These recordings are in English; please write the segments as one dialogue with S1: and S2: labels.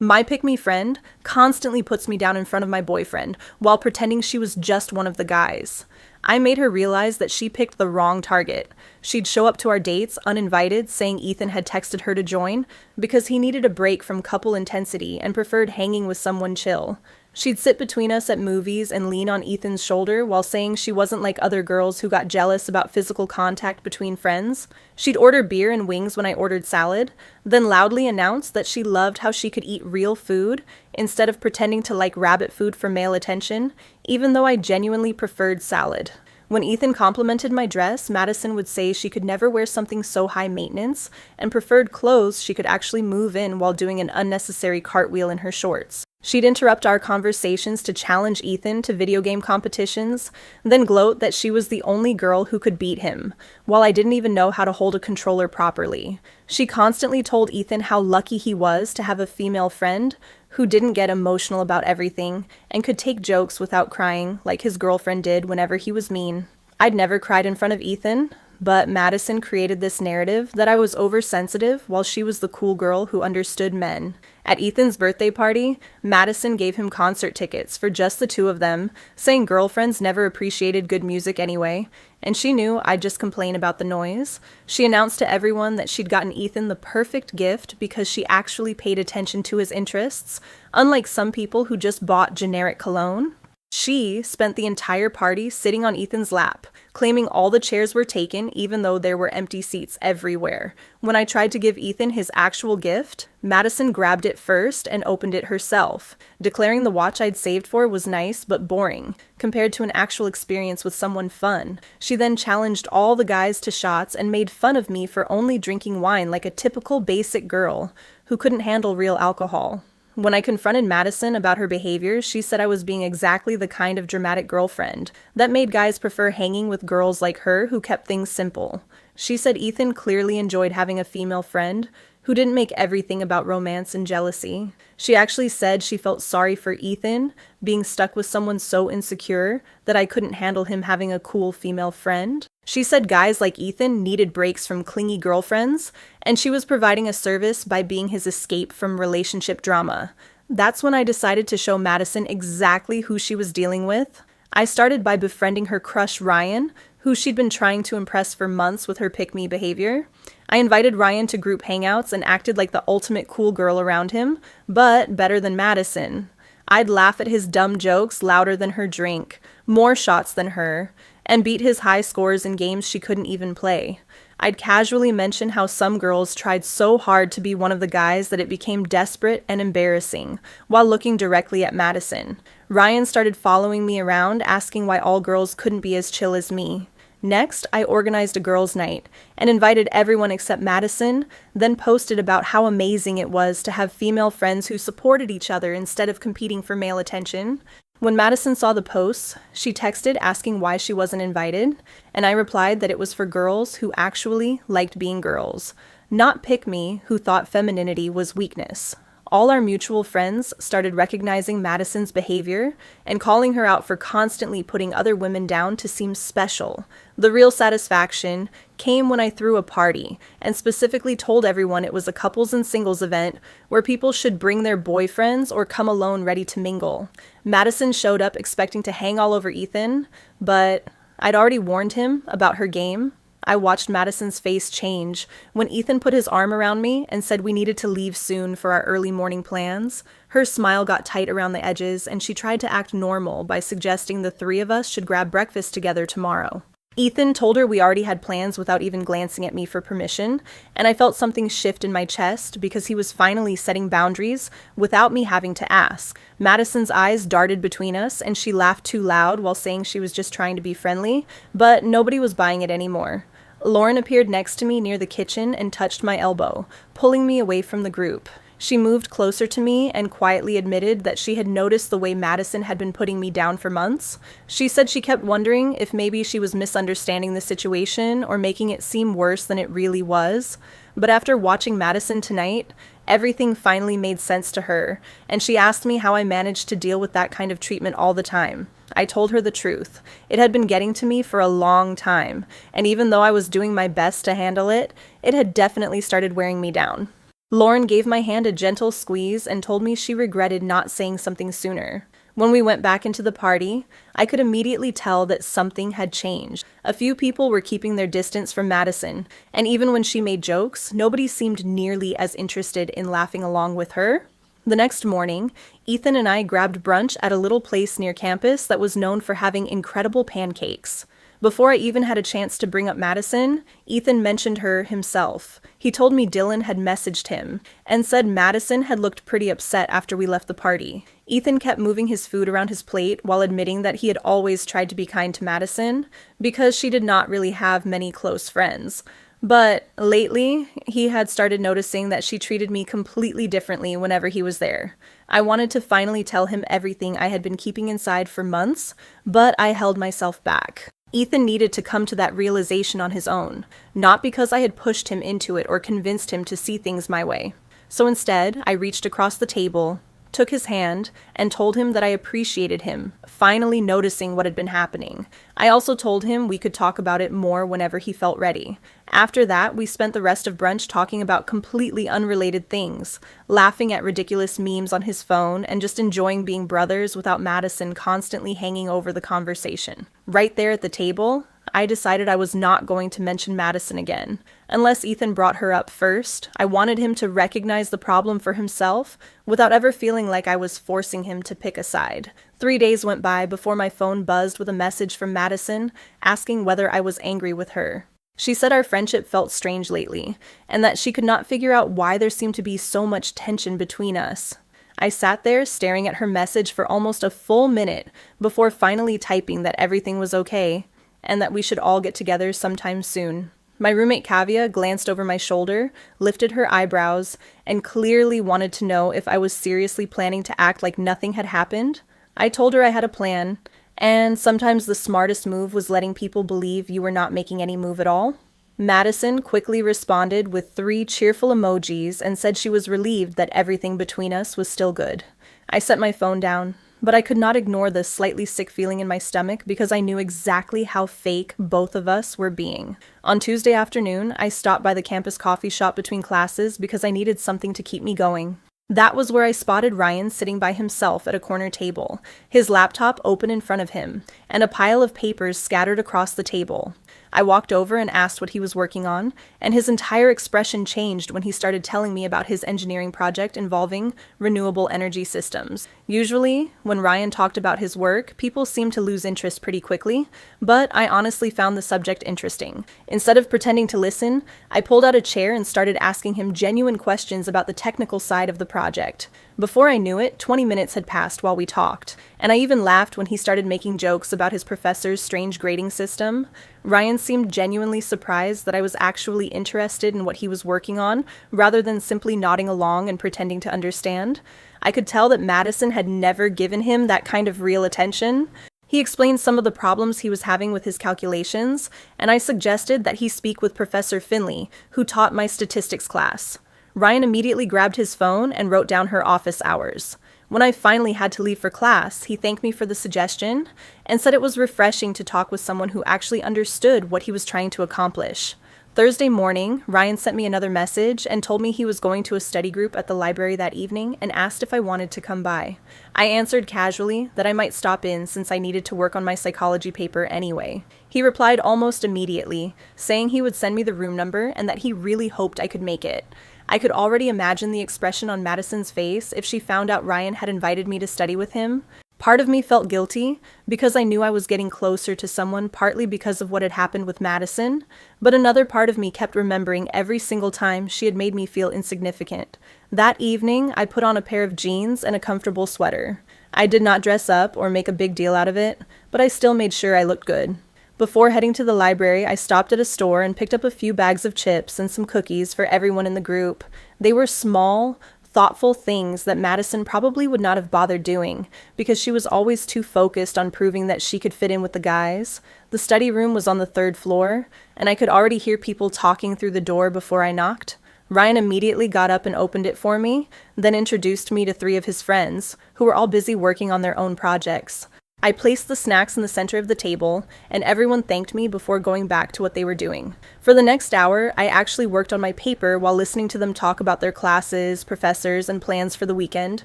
S1: My pick-me friend constantly puts me down in front of my boyfriend while pretending she was just one of the guys. I made her realize that she picked the wrong target. She'd show up to our dates uninvited, saying Ethan had texted her to join because he needed a break from couple intensity and preferred hanging with someone chill. She'd sit between us at movies and lean on Ethan's shoulder while saying she wasn't like other girls who got jealous about physical contact between friends. She'd order beer and wings when I ordered salad, then loudly announce that she loved how she could eat real food instead of pretending to like rabbit food for male attention, even though I genuinely preferred salad. When Ethan complimented my dress, Madison would say she could never wear something so high maintenance and preferred clothes she could actually move in while doing an unnecessary cartwheel in her shorts. She'd interrupt our conversations to challenge Ethan to video game competitions, then gloat that she was the only girl who could beat him, while I didn't even know how to hold a controller properly. She constantly told Ethan how lucky he was to have a female friend who didn't get emotional about everything and could take jokes without crying like his girlfriend did whenever he was mean. I'd never cried in front of Ethan, but Madison created this narrative that I was oversensitive while she was the cool girl who understood men. At Ethan's birthday party, Madison gave him concert tickets for just the two of them, saying girlfriends never appreciated good music anyway, and she knew I'd just complain about the noise. She announced to everyone that she'd gotten Ethan the perfect gift because she actually paid attention to his interests, unlike some people who just bought generic cologne. She spent the entire party sitting on Ethan's lap, claiming all the chairs were taken even though there were empty seats everywhere. When I tried to give Ethan his actual gift, Madison grabbed it first and opened it herself, declaring the watch I'd saved for was nice but boring, compared to an actual experience with someone fun. She then challenged all the guys to shots and made fun of me for only drinking wine like a typical basic girl who couldn't handle real alcohol. When I confronted Madison about her behavior, she said I was being exactly the kind of dramatic girlfriend that made guys prefer hanging with girls like her who kept things simple. She said Ethan clearly enjoyed having a female friend who didn't make everything about romance and jealousy. She actually said she felt sorry for Ethan being stuck with someone so insecure that I couldn't handle him having a cool female friend. She said guys like Ethan needed breaks from clingy girlfriends, and she was providing a service by being his escape from relationship drama. That's when I decided to show Madison exactly who she was dealing with. I started by befriending her crush Ryan, who she'd been trying to impress for months with her pick-me behavior. I invited Ryan to group hangouts and acted like the ultimate cool girl around him, but better than Madison. I'd laugh at his dumb jokes louder than her drink, more shots than her, and beat his high scores in games she couldn't even play. I'd casually mention how some girls tried so hard to be one of the guys that it became desperate and embarrassing, while looking directly at Madison. Ryan started following me around, asking why all girls couldn't be as chill as me. Next, I organized a girls' night and invited everyone except Madison, then posted about how amazing it was to have female friends who supported each other instead of competing for male attention. When Madison saw the posts, she texted asking why she wasn't invited, and I replied that it was for girls who actually liked being girls, not pick-me who thought femininity was weakness. All our mutual friends started recognizing Madison's behavior and calling her out for constantly putting other women down to seem special. The real satisfaction came when I threw a party and specifically told everyone it was a couples and singles event where people should bring their boyfriends or come alone ready to mingle. Madison showed up expecting to hang all over Ethan, but I'd already warned him about her game. I watched Madison's face change when Ethan put his arm around me and said we needed to leave soon for our early morning plans. Her smile got tight around the edges, and she tried to act normal by suggesting the three of us should grab breakfast together tomorrow. Ethan told her we already had plans without even glancing at me for permission, and I felt something shift in my chest because he was finally setting boundaries without me having to ask. Madison's eyes darted between us, and she laughed too loud while saying she was just trying to be friendly, but nobody was buying it anymore. Lauren appeared next to me near the kitchen and touched my elbow, pulling me away from the group. She moved closer to me and quietly admitted that she had noticed the way Madison had been putting me down for months. She said she kept wondering if maybe she was misunderstanding the situation or making it seem worse than it really was. But after watching Madison tonight, everything finally made sense to her, and she asked me how I managed to deal with that kind of treatment all the time. I told her the truth. It had been getting to me for a long time, and even though I was doing my best to handle it, it had definitely started wearing me down. Lauren gave my hand a gentle squeeze and told me she regretted not saying something sooner. When we went back into the party, I could immediately tell that something had changed. A few people were keeping their distance from Madison, and even when she made jokes, nobody seemed nearly as interested in laughing along with her. The next morning, Ethan and I grabbed brunch at a little place near campus that was known for having incredible pancakes. Before I even had a chance to bring up Madison, Ethan mentioned her himself. He told me Dylan had messaged him and said Madison had looked pretty upset after we left the party. Ethan kept moving his food around his plate while admitting that he had always tried to be kind to Madison because she did not really have many close friends. But lately, he had started noticing that she treated me completely differently whenever he was there. I wanted to finally tell him everything I had been keeping inside for months, but I held myself back. Ethan needed to come to that realization on his own, not because I had pushed him into it or convinced him to see things my way. So instead, I reached across the table, took his hand, and told him that I appreciated him finally noticing what had been happening. I also told him we could talk about it more whenever he felt ready. After that, we spent the rest of brunch talking about completely unrelated things, laughing at ridiculous memes on his phone, and just enjoying being brothers without Madison constantly hanging over the conversation. Right there at the table, I decided I was not going to mention Madison again. Unless Ethan brought her up first, I wanted him to recognize the problem for himself without ever feeling like I was forcing him to pick a side. 3 days went by before my phone buzzed with a message from Madison asking whether I was angry with her. She said our friendship felt strange lately, and that she could not figure out why there seemed to be so much tension between us. I sat there staring at her message for almost a full minute before finally typing that everything was okay, and that we should all get together sometime soon. My roommate Kavya glanced over my shoulder, lifted her eyebrows, and clearly wanted to know if I was seriously planning to act like nothing had happened. I told her I had a plan, and sometimes the smartest move was letting people believe you were not making any move at all. Madison quickly responded with 3 cheerful emojis and said she was relieved that everything between us was still good. I set my phone down, but I could not ignore the slightly sick feeling in my stomach because I knew exactly how fake both of us were being. On Tuesday afternoon, I stopped by the campus coffee shop between classes because I needed something to keep me going. That was where I spotted Ryan sitting by himself at a corner table, his laptop open in front of him, and a pile of papers scattered across the table. I walked over and asked what he was working on, and his entire expression changed when he started telling me about his engineering project involving renewable energy systems. Usually, when Ryan talked about his work, people seemed to lose interest pretty quickly, but I honestly found the subject interesting. Instead of pretending to listen, I pulled out a chair and started asking him genuine questions about the technical side of the project. Before I knew it, 20 minutes had passed while we talked, and I even laughed when he started making jokes about his professor's strange grading system. Ryan seemed genuinely surprised that I was actually interested in what he was working on, rather than simply nodding along and pretending to understand. I could tell that Madison had never given him that kind of real attention. He explained some of the problems he was having with his calculations, and I suggested that he speak with Professor Finley, who taught my statistics class. Ryan immediately grabbed his phone and wrote down her office hours. When I finally had to leave for class, he thanked me for the suggestion and said it was refreshing to talk with someone who actually understood what he was trying to accomplish. Thursday morning, Ryan sent me another message and told me he was going to a study group at the library that evening and asked if I wanted to come by. I answered casually that I might stop in since I needed to work on my psychology paper anyway. He replied almost immediately, saying he would send me the room number and that he really hoped I could make it. I could already imagine the expression on Madison's face if she found out Ryan had invited me to study with him. Part of me felt guilty because I knew I was getting closer to someone partly because of what had happened with Madison, but another part of me kept remembering every single time she had made me feel insignificant. That evening, I put on a pair of jeans and a comfortable sweater. I did not dress up or make a big deal out of it, but I still made sure I looked good. Before heading to the library, I stopped at a store and picked up a few bags of chips and some cookies for everyone in the group. They were small, thoughtful things that Madison probably would not have bothered doing because she was always too focused on proving that she could fit in with the guys. The study room was on the 3rd floor, and I could already hear people talking through the door before I knocked. Ryan immediately got up and opened it for me, then introduced me to 3 of his friends, who were all busy working on their own projects. I placed the snacks in the center of the table, and everyone thanked me before going back to what they were doing. For the next hour, I actually worked on my paper while listening to them talk about their classes, professors, and plans for the weekend.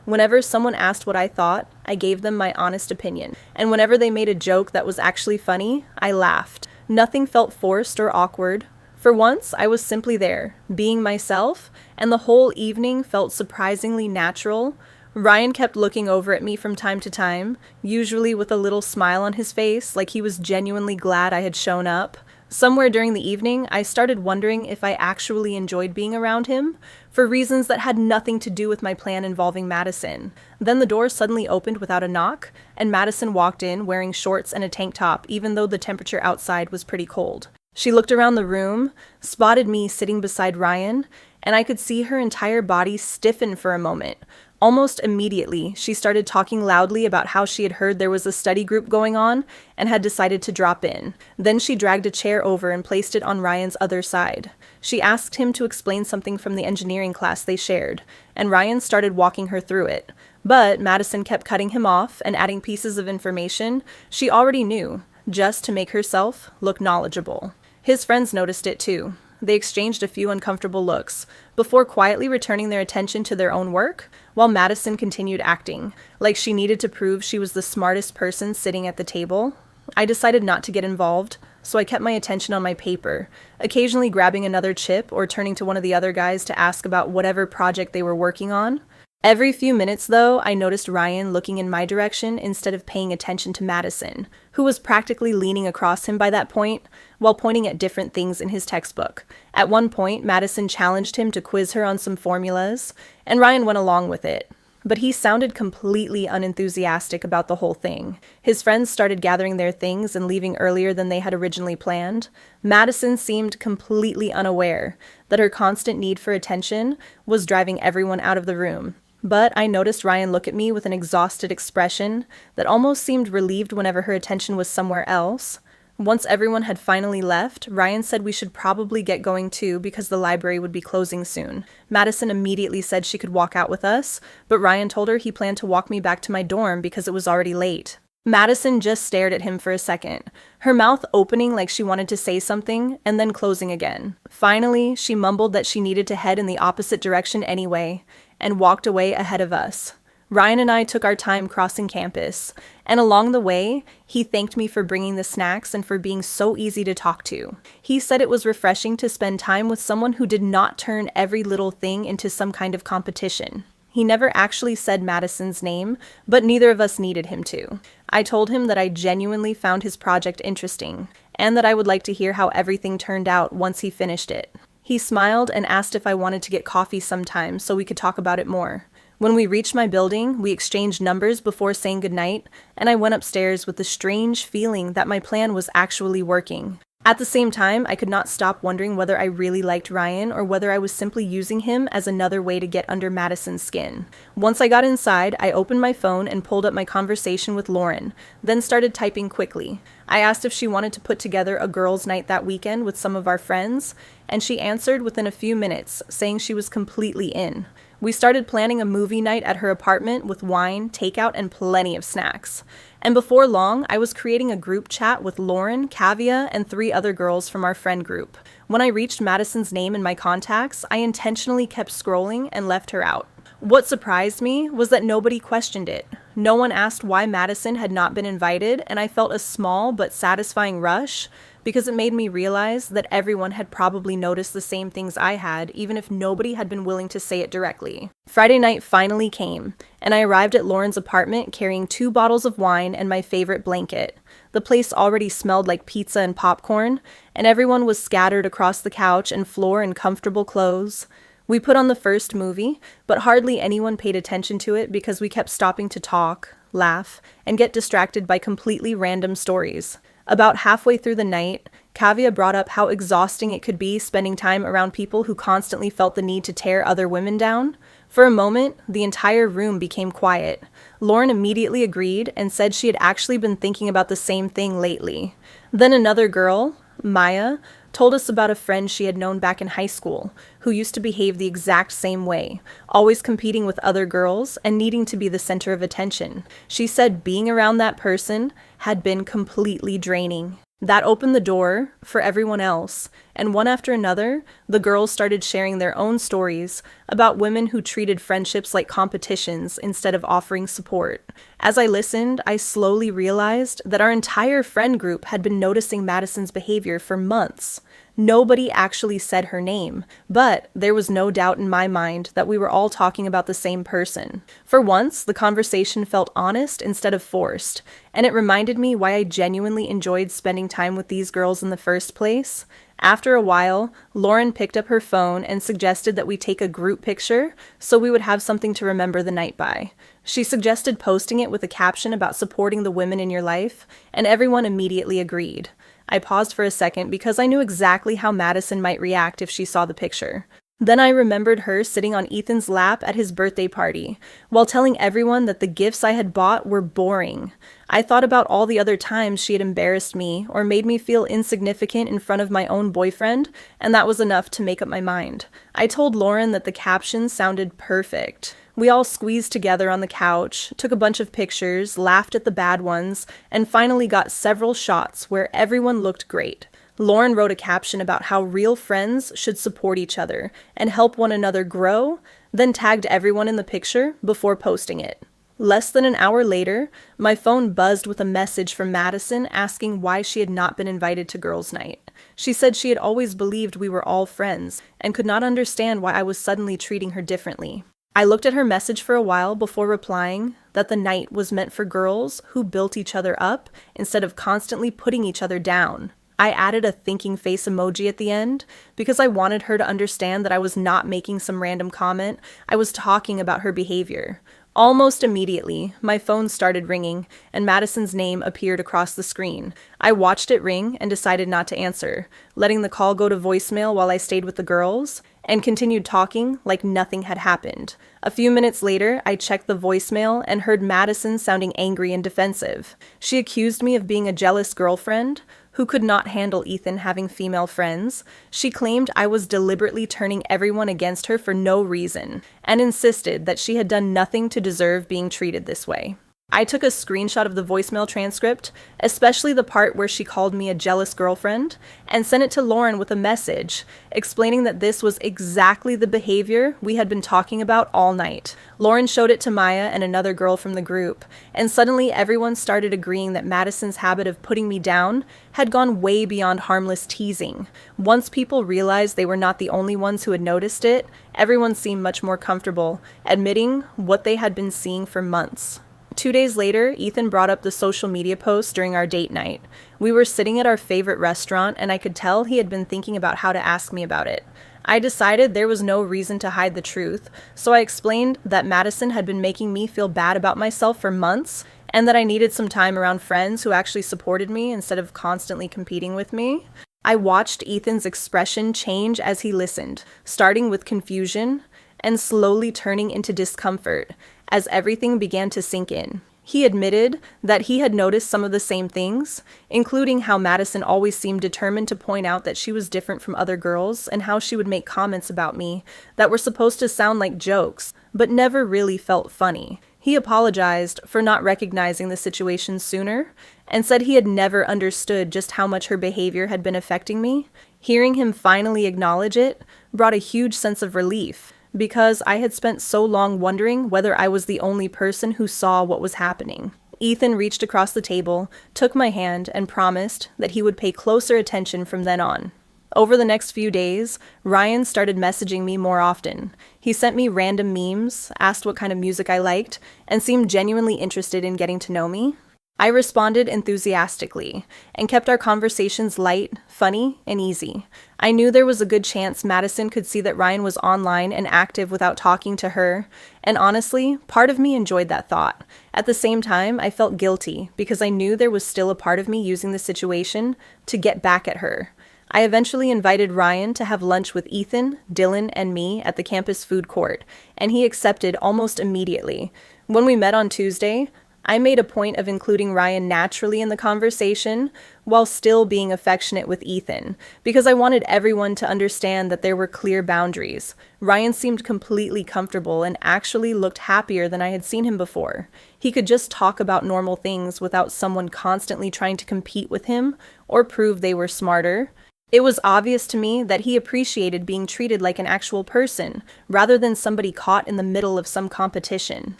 S1: Whenever someone asked what I thought, I gave them my honest opinion. And whenever they made a joke that was actually funny, I laughed. Nothing felt forced or awkward. For once, I was simply there, being myself, and the whole evening felt surprisingly natural. Ryan kept looking over at me from time to time, usually with a little smile on his face, like he was genuinely glad I had shown up. Somewhere during the evening, I started wondering if I actually enjoyed being around him, for reasons that had nothing to do with my plan involving Madison. Then the door suddenly opened without a knock, and Madison walked in wearing shorts and a tank top, even though the temperature outside was pretty cold. She looked around the room, spotted me sitting beside Ryan, and I could see her entire body stiffen for a moment. Almost immediately, she started talking loudly about how she had heard there was a study group going on and had decided to drop in. Then she dragged a chair over and placed it on Ryan's other side. She asked him to explain something from the engineering class they shared, and Ryan started walking her through it. But Madison kept cutting him off and adding pieces of information she already knew, just to make herself look knowledgeable. His friends noticed it too. They exchanged a few uncomfortable looks, before quietly returning their attention to their own work, while Madison continued acting, like she needed to prove she was the smartest person sitting at the table. I decided not to get involved, so I kept my attention on my paper, occasionally grabbing another chip or turning to one of the other guys to ask about whatever project they were working on. Every few minutes, though, I noticed Ryan looking in my direction instead of paying attention to Madison, who was practically leaning across him by that point, while pointing at different things in his textbook. At one point, Madison challenged him to quiz her on some formulas, and Ryan went along with it. But he sounded completely unenthusiastic about the whole thing. His friends started gathering their things and leaving earlier than they had originally planned. Madison seemed completely unaware that her constant need for attention was driving everyone out of the room. But I noticed Ryan look at me with an exhausted expression that almost seemed relieved whenever her attention was somewhere else. Once everyone had finally left, Ryan said we should probably get going too because the library would be closing soon. Madison immediately said she could walk out with us, but Ryan told her he planned to walk me back to my dorm because it was already late. Madison just stared at him for a second, her mouth opening like she wanted to say something, and then closing again. Finally, she mumbled that she needed to head in the opposite direction anyway, and walked away ahead of us. Ryan and I took our time crossing campus, and along the way, he thanked me for bringing the snacks and for being so easy to talk to. He said it was refreshing to spend time with someone who did not turn every little thing into some kind of competition. He never actually said Madison's name, but neither of us needed him to. I told him that I genuinely found his project interesting, and that I would like to hear how everything turned out once he finished it. He smiled and asked if I wanted to get coffee sometime so we could talk about it more. When we reached my building, we exchanged numbers before saying goodnight, and I went upstairs with the strange feeling that my plan was actually working. At the same time, I could not stop wondering whether I really liked Ryan or whether I was simply using him as another way to get under Madison's skin. Once I got inside, I opened my phone and pulled up my conversation with Lauren, then started typing quickly. I asked if she wanted to put together a girls' night that weekend with some of our friends, and she answered within a few minutes, saying she was completely in. We started planning a movie night at her apartment with wine, takeout, and plenty of snacks. And before long, I was creating a group chat with Lauren, Kavia, and 3 other girls from our friend group. When I reached Madison's name in my contacts, I intentionally kept scrolling and left her out. What surprised me was that nobody questioned it. No one asked why Madison had not been invited, and I felt a small but satisfying rush because it made me realize that everyone had probably noticed the same things I had, even if nobody had been willing to say it directly. Friday night finally came, and I arrived at Lauren's apartment carrying 2 bottles of wine and my favorite blanket. The place already smelled like pizza and popcorn, and everyone was scattered across the couch and floor in comfortable clothes. We put on the first movie, but hardly anyone paid attention to it because we kept stopping to talk, laugh, and get distracted by completely random stories. About halfway through the night, Kavia brought up how exhausting it could be spending time around people who constantly felt the need to tear other women down. For a moment, the entire room became quiet. Lauren immediately agreed and said she had actually been thinking about the same thing lately. Then another girl, Maya, told us about a friend she had known back in high school who used to behave the exact same way, always competing with other girls and needing to be the center of attention. She said being around that person had been completely draining. That opened the door for everyone else, and one after another, the girls started sharing their own stories about women who treated friendships like competitions instead of offering support. As I listened, I slowly realized that our entire friend group had been noticing Madison's behavior for months. Nobody actually said her name, but there was no doubt in my mind that we were all talking about the same person. For once, the conversation felt honest instead of forced, and it reminded me why I genuinely enjoyed spending time with these girls in the first place. After a while, Lauren picked up her phone and suggested that we take a group picture so we would have something to remember the night by. She suggested posting it with a caption about supporting the women in your life, and everyone immediately agreed. I paused for a second because I knew exactly how Madison might react if she saw the picture. Then I remembered her sitting on Ethan's lap at his birthday party, while telling everyone that the gifts I had bought were boring. I thought about all the other times she had embarrassed me or made me feel insignificant in front of my own boyfriend, and that was enough to make up my mind. I told Lauren that the caption sounded perfect. We all squeezed together on the couch, took a bunch of pictures, laughed at the bad ones, and finally got several shots where everyone looked great. Lauren wrote a caption about how real friends should support each other and help one another grow, then tagged everyone in the picture before posting it. Less than an hour later, my phone buzzed with a message from Madison asking why she had not been invited to girls' night. She said she had always believed we were all friends and could not understand why I was suddenly treating her differently. I looked at her message for a while before replying that the night was meant for girls who built each other up instead of constantly putting each other down. I added a thinking face emoji at the end because I wanted her to understand that I was not making some random comment. I was talking about her behavior. Almost immediately, my phone started ringing, and Madison's name appeared across the screen. I watched it ring and decided not to answer, letting the call go to voicemail while I stayed with the girls, and continued talking like nothing had happened. A few minutes later, I checked the voicemail and heard Madison sounding angry and defensive. She accused me of being a jealous girlfriend who could not handle Ethan having female friends. She claimed I was deliberately turning everyone against her for no reason, and insisted that she had done nothing to deserve being treated this way. I took a screenshot of the voicemail transcript, especially the part where she called me a jealous girlfriend, and sent it to Lauren with a message explaining that this was exactly the behavior we had been talking about all night. Lauren showed it to Maya and another girl from the group, and suddenly everyone started agreeing that Madison's habit of putting me down had gone way beyond harmless teasing. Once people realized they were not the only ones who had noticed it, everyone seemed much more comfortable admitting what they had been seeing for months. 2 days later, Ethan brought up the social media post during our date night. We were sitting at our favorite restaurant, and I could tell he had been thinking about how to ask me about it. I decided there was no reason to hide the truth, so I explained that Madison had been making me feel bad about myself for months, and that I needed some time around friends who actually supported me instead of constantly competing with me. I watched Ethan's expression change as he listened, starting with confusion and slowly turning into discomfort as everything began to sink in. He admitted that he had noticed some of the same things, including how Madison always seemed determined to point out that she was different from other girls and how she would make comments about me that were supposed to sound like jokes, but never really felt funny. He apologized for not recognizing the situation sooner and said he had never understood just how much her behavior had been affecting me. Hearing him finally acknowledge it brought a huge sense of relief, because I had spent so long wondering whether I was the only person who saw what was happening. Ethan reached across the table, took my hand, and promised that he would pay closer attention from then on. Over the next few days, Ryan started messaging me more often. He sent me random memes, asked what kind of music I liked, and seemed genuinely interested in getting to know me. I responded enthusiastically and kept our conversations light, funny, and easy. I knew there was a good chance Madison could see that Ryan was online and active without talking to her, and honestly, part of me enjoyed that thought. At the same time, I felt guilty because I knew there was still a part of me using the situation to get back at her. I eventually invited Ryan to have lunch with Ethan, Dylan, and me at the campus food court, and he accepted almost immediately. When we met on Tuesday, I made a point of including Ryan naturally in the conversation while still being affectionate with Ethan, because I wanted everyone to understand that there were clear boundaries. Ryan seemed completely comfortable and actually looked happier than I had seen him before. He could just talk about normal things without someone constantly trying to compete with him or prove they were smarter. It was obvious to me that he appreciated being treated like an actual person, rather than somebody caught in the middle of some competition.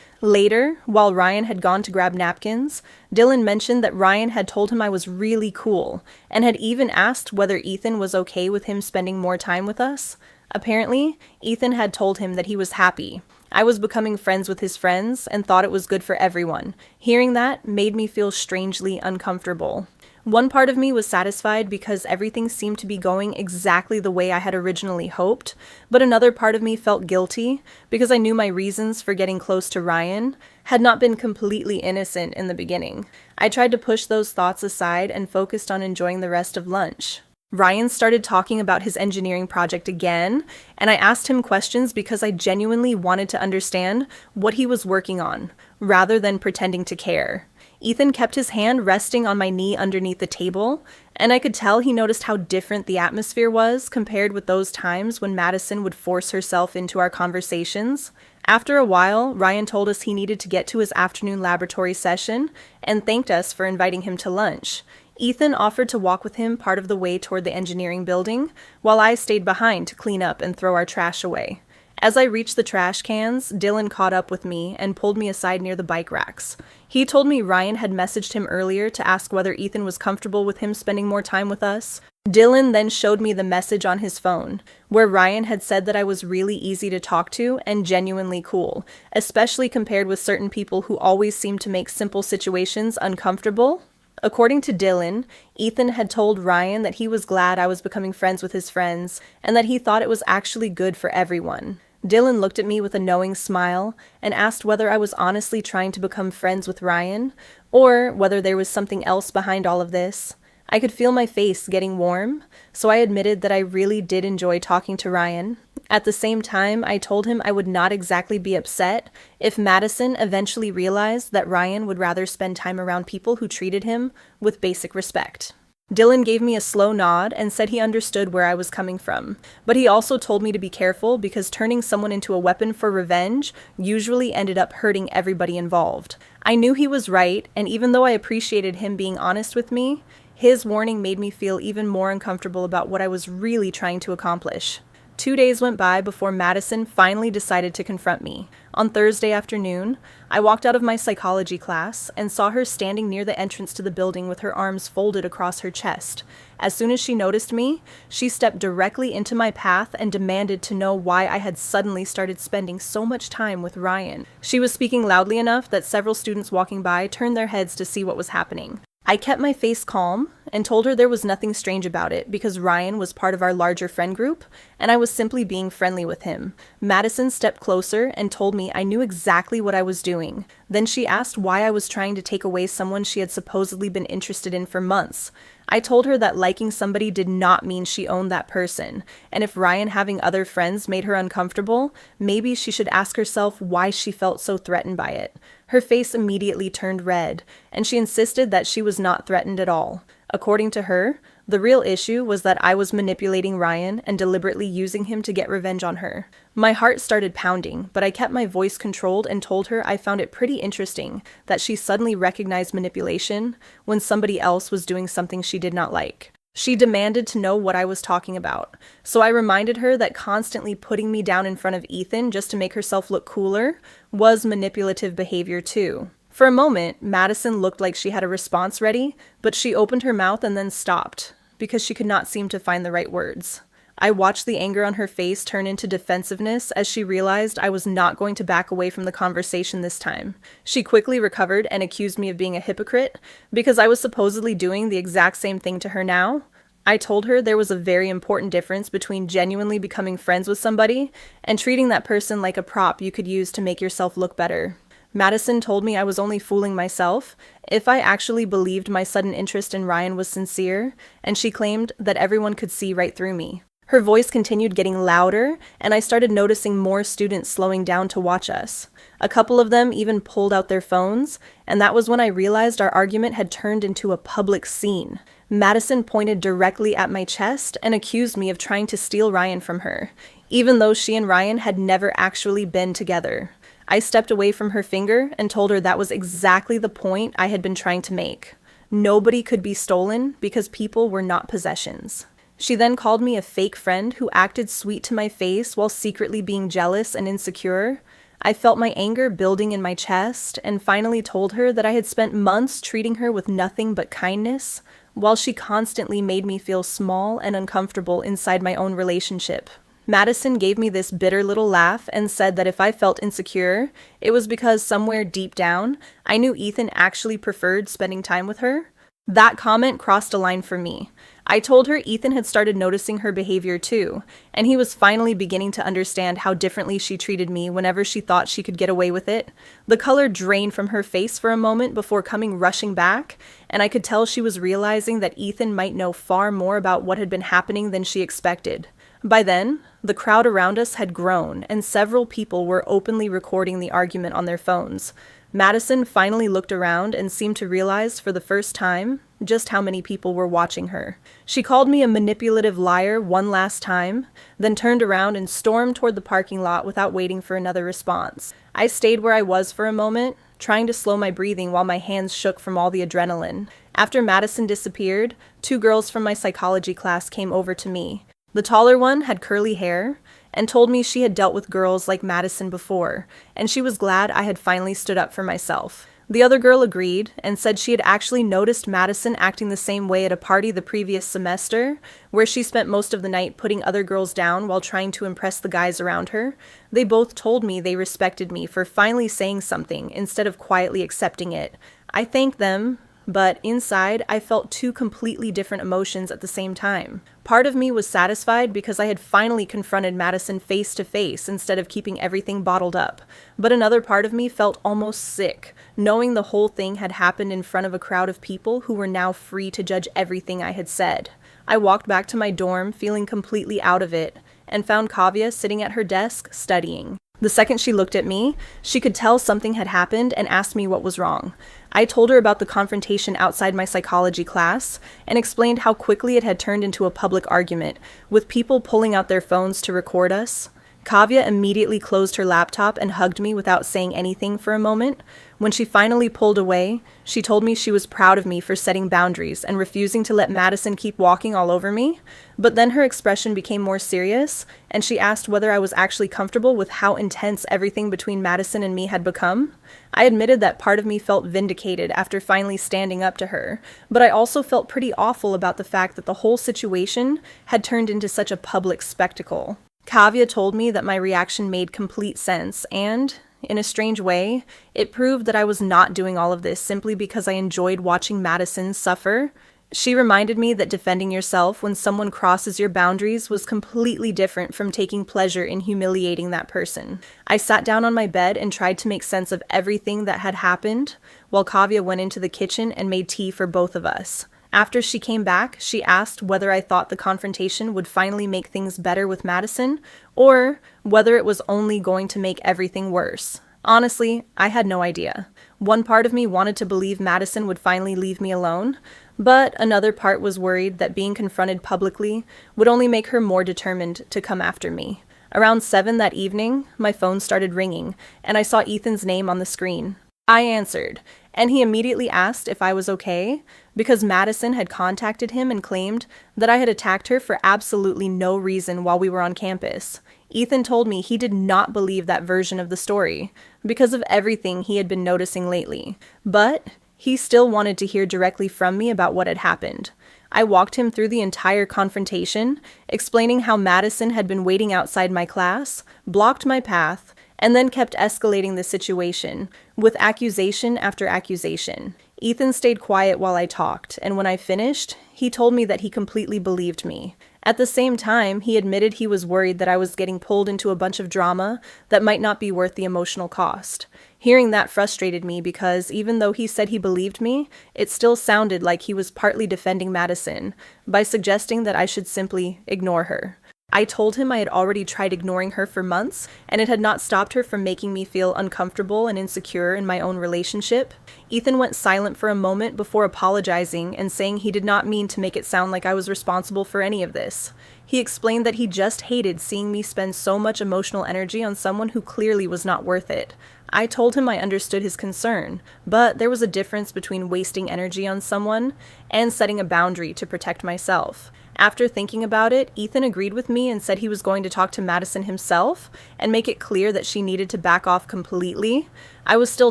S1: Later, while Ryan had gone to grab napkins, Dylan mentioned that Ryan had told him I was really cool, and had even asked whether Ethan was okay with him spending more time with us. Apparently, Ethan had told him that he was happy. I was becoming friends with his friends and thought it was good for everyone. Hearing that made me feel strangely uncomfortable. One part of me was satisfied because everything seemed to be going exactly the way I had originally hoped, but another part of me felt guilty because I knew my reasons for getting close to Ryan had not been completely innocent in the beginning. I tried to push those thoughts aside and focused on enjoying the rest of lunch. Ryan started talking about his engineering project again, and I asked him questions because I genuinely wanted to understand what he was working on, rather than pretending to care. Ethan kept his hand resting on my knee underneath the table, and I could tell he noticed how different the atmosphere was compared with those times when Madison would force herself into our conversations. After a while, Ryan told us he needed to get to his afternoon laboratory session and thanked us for inviting him to lunch. Ethan offered to walk with him part of the way toward the engineering building, while I stayed behind to clean up and throw our trash away. As I reached the trash cans, Dylan caught up with me and pulled me aside near the bike racks. He told me Ryan had messaged him earlier to ask whether Ethan was comfortable with him spending more time with us. Dylan then showed me the message on his phone, where Ryan had said that I was really easy to talk to and genuinely cool, especially compared with certain people who always seem to make simple situations uncomfortable. According to Dylan, Ethan had told Ryan that he was glad I was becoming friends with his friends and that he thought it was actually good for everyone. Dylan looked at me with a knowing smile and asked whether I was honestly trying to become friends with Ryan or whether there was something else behind all of this. I could feel my face getting warm, so I admitted that I really did enjoy talking to Ryan. At the same time, I told him I would not exactly be upset if Madison eventually realized that Ryan would rather spend time around people who treated him with basic respect. Dylan gave me a slow nod and said he understood where I was coming from, but he also told me to be careful because turning someone into a weapon for revenge usually ended up hurting everybody involved. I knew he was right, and even though I appreciated him being honest with me, his warning made me feel even more uncomfortable about what I was really trying to accomplish. 2 days went by before Madison finally decided to confront me. On Thursday afternoon, I walked out of my psychology class and saw her standing near the entrance to the building with her arms folded across her chest. As soon as she noticed me, she stepped directly into my path and demanded to know why I had suddenly started spending so much time with Ryan. She was speaking loudly enough that several students walking by turned their heads to see what was happening. I kept my face calm and told her there was nothing strange about it because Ryan was part of our larger friend group and I was simply being friendly with him. Madison stepped closer and told me I knew exactly what I was doing. Then she asked why I was trying to take away someone she had supposedly been interested in for months. I told her that liking somebody did not mean she owned that person, and if Ryan having other friends made her uncomfortable, maybe she should ask herself why she felt so threatened by it. Her face immediately turned red, and she insisted that she was not threatened at all. According to her, the real issue was that I was manipulating Ryan and deliberately using him to get revenge on her. My heart started pounding, but I kept my voice controlled and told her I found it pretty interesting that she suddenly recognized manipulation when somebody else was doing something she did not like. She demanded to know what I was talking about, so I reminded her that constantly putting me down in front of Ethan just to make herself look cooler was manipulative behavior too. For a moment, Madison looked like she had a response ready, but she opened her mouth and then stopped, because she could not seem to find the right words. I watched the anger on her face turn into defensiveness as she realized I was not going to back away from the conversation this time. She quickly recovered and accused me of being a hypocrite, because I was supposedly doing the exact same thing to her now. I told her there was a very important difference between genuinely becoming friends with somebody and treating that person like a prop you could use to make yourself look better. Madison told me I was only fooling myself if I actually believed my sudden interest in Ryan was sincere, and she claimed that everyone could see right through me. Her voice continued getting louder, and I started noticing more students slowing down to watch us. A couple of them even pulled out their phones, and that was when I realized our argument had turned into a public scene. Madison pointed directly at my chest and accused me of trying to steal Ryan from her, even though she and Ryan had never actually been together. I stepped away from her finger and told her that was exactly the point I had been trying to make. Nobody could be stolen because people were not possessions. She then called me a fake friend who acted sweet to my face while secretly being jealous and insecure. I felt my anger building in my chest and finally told her that I had spent months treating her with nothing but kindness, while she constantly made me feel small and uncomfortable inside my own relationship. Madison gave me this bitter little laugh and said that if I felt insecure, it was because somewhere deep down, I knew Ethan actually preferred spending time with her. That comment crossed a line for me. I told her Ethan had started noticing her behavior too, and he was finally beginning to understand how differently she treated me whenever she thought she could get away with it. The color drained from her face for a moment before coming rushing back, and I could tell she was realizing that Ethan might know far more about what had been happening than she expected. By then, the crowd around us had grown, and several people were openly recording the argument on their phones. Madison finally looked around and seemed to realize for the first time just how many people were watching her. She called me a manipulative liar one last time, then turned around and stormed toward the parking lot without waiting for another response. I stayed where I was for a moment, trying to slow my breathing while my hands shook from all the adrenaline. After Madison disappeared, 2 girls from my psychology class came over to me. The taller one had curly hair and told me she had dealt with girls like Madison before, and she was glad I had finally stood up for myself. The other girl agreed and said she had actually noticed Madison acting the same way at a party the previous semester, where she spent most of the night putting other girls down while trying to impress the guys around her. They both told me they respected me for finally saying something instead of quietly accepting it. I thanked them, but inside, I felt 2 completely different emotions at the same time. Part of me was satisfied because I had finally confronted Madison face to face instead of keeping everything bottled up. But another part of me felt almost sick, knowing the whole thing had happened in front of a crowd of people who were now free to judge everything I had said. I walked back to my dorm feeling completely out of it, and found Kavya sitting at her desk studying. The second she looked at me, she could tell something had happened and asked me what was wrong. I told her about the confrontation outside my psychology class and explained how quickly it had turned into a public argument, with people pulling out their phones to record us. Kavya immediately closed her laptop and hugged me without saying anything for a moment. When she finally pulled away, she told me she was proud of me for setting boundaries and refusing to let Madison keep walking all over me. But then her expression became more serious, and she asked whether I was actually comfortable with how intense everything between Madison and me had become. I admitted that part of me felt vindicated after finally standing up to her, but I also felt pretty awful about the fact that the whole situation had turned into such a public spectacle. Kavya told me that my reaction made complete sense, and, in a strange way, it proved that I was not doing all of this simply because I enjoyed watching Madison suffer. She reminded me that defending yourself when someone crosses your boundaries was completely different from taking pleasure in humiliating that person. I sat down on my bed and tried to make sense of everything that had happened, while Kavya went into the kitchen and made tea for both of us. After she came back, she asked whether I thought the confrontation would finally make things better with Madison, or whether it was only going to make everything worse. Honestly, I had no idea. One part of me wanted to believe Madison would finally leave me alone, but another part was worried that being confronted publicly would only make her more determined to come after me. Around 7 that evening, my phone started ringing, and I saw Ethan's name on the screen. I answered, and he immediately asked if I was okay, because Madison had contacted him and claimed that I had attacked her for absolutely no reason while we were on campus. Ethan told me he did not believe that version of the story, because of everything he had been noticing lately, but he still wanted to hear directly from me about what had happened. I walked him through the entire confrontation, explaining how Madison had been waiting outside my class, blocked my path, and then kept escalating the situation, with accusation after accusation. Ethan stayed quiet while I talked, and when I finished, he told me that he completely believed me. At the same time, he admitted he was worried that I was getting pulled into a bunch of drama that might not be worth the emotional cost. Hearing that frustrated me because even though he said he believed me, it still sounded like he was partly defending Madison by suggesting that I should simply ignore her. I told him I had already tried ignoring her for months, and it had not stopped her from making me feel uncomfortable and insecure in my own relationship. Ethan went silent for a moment before apologizing and saying he did not mean to make it sound like I was responsible for any of this. He explained that he just hated seeing me spend so much emotional energy on someone who clearly was not worth it. I told him I understood his concern, but there was a difference between wasting energy on someone and setting a boundary to protect myself. After thinking about it, Ethan agreed with me and said he was going to talk to Madison himself and make it clear that she needed to back off completely. I was still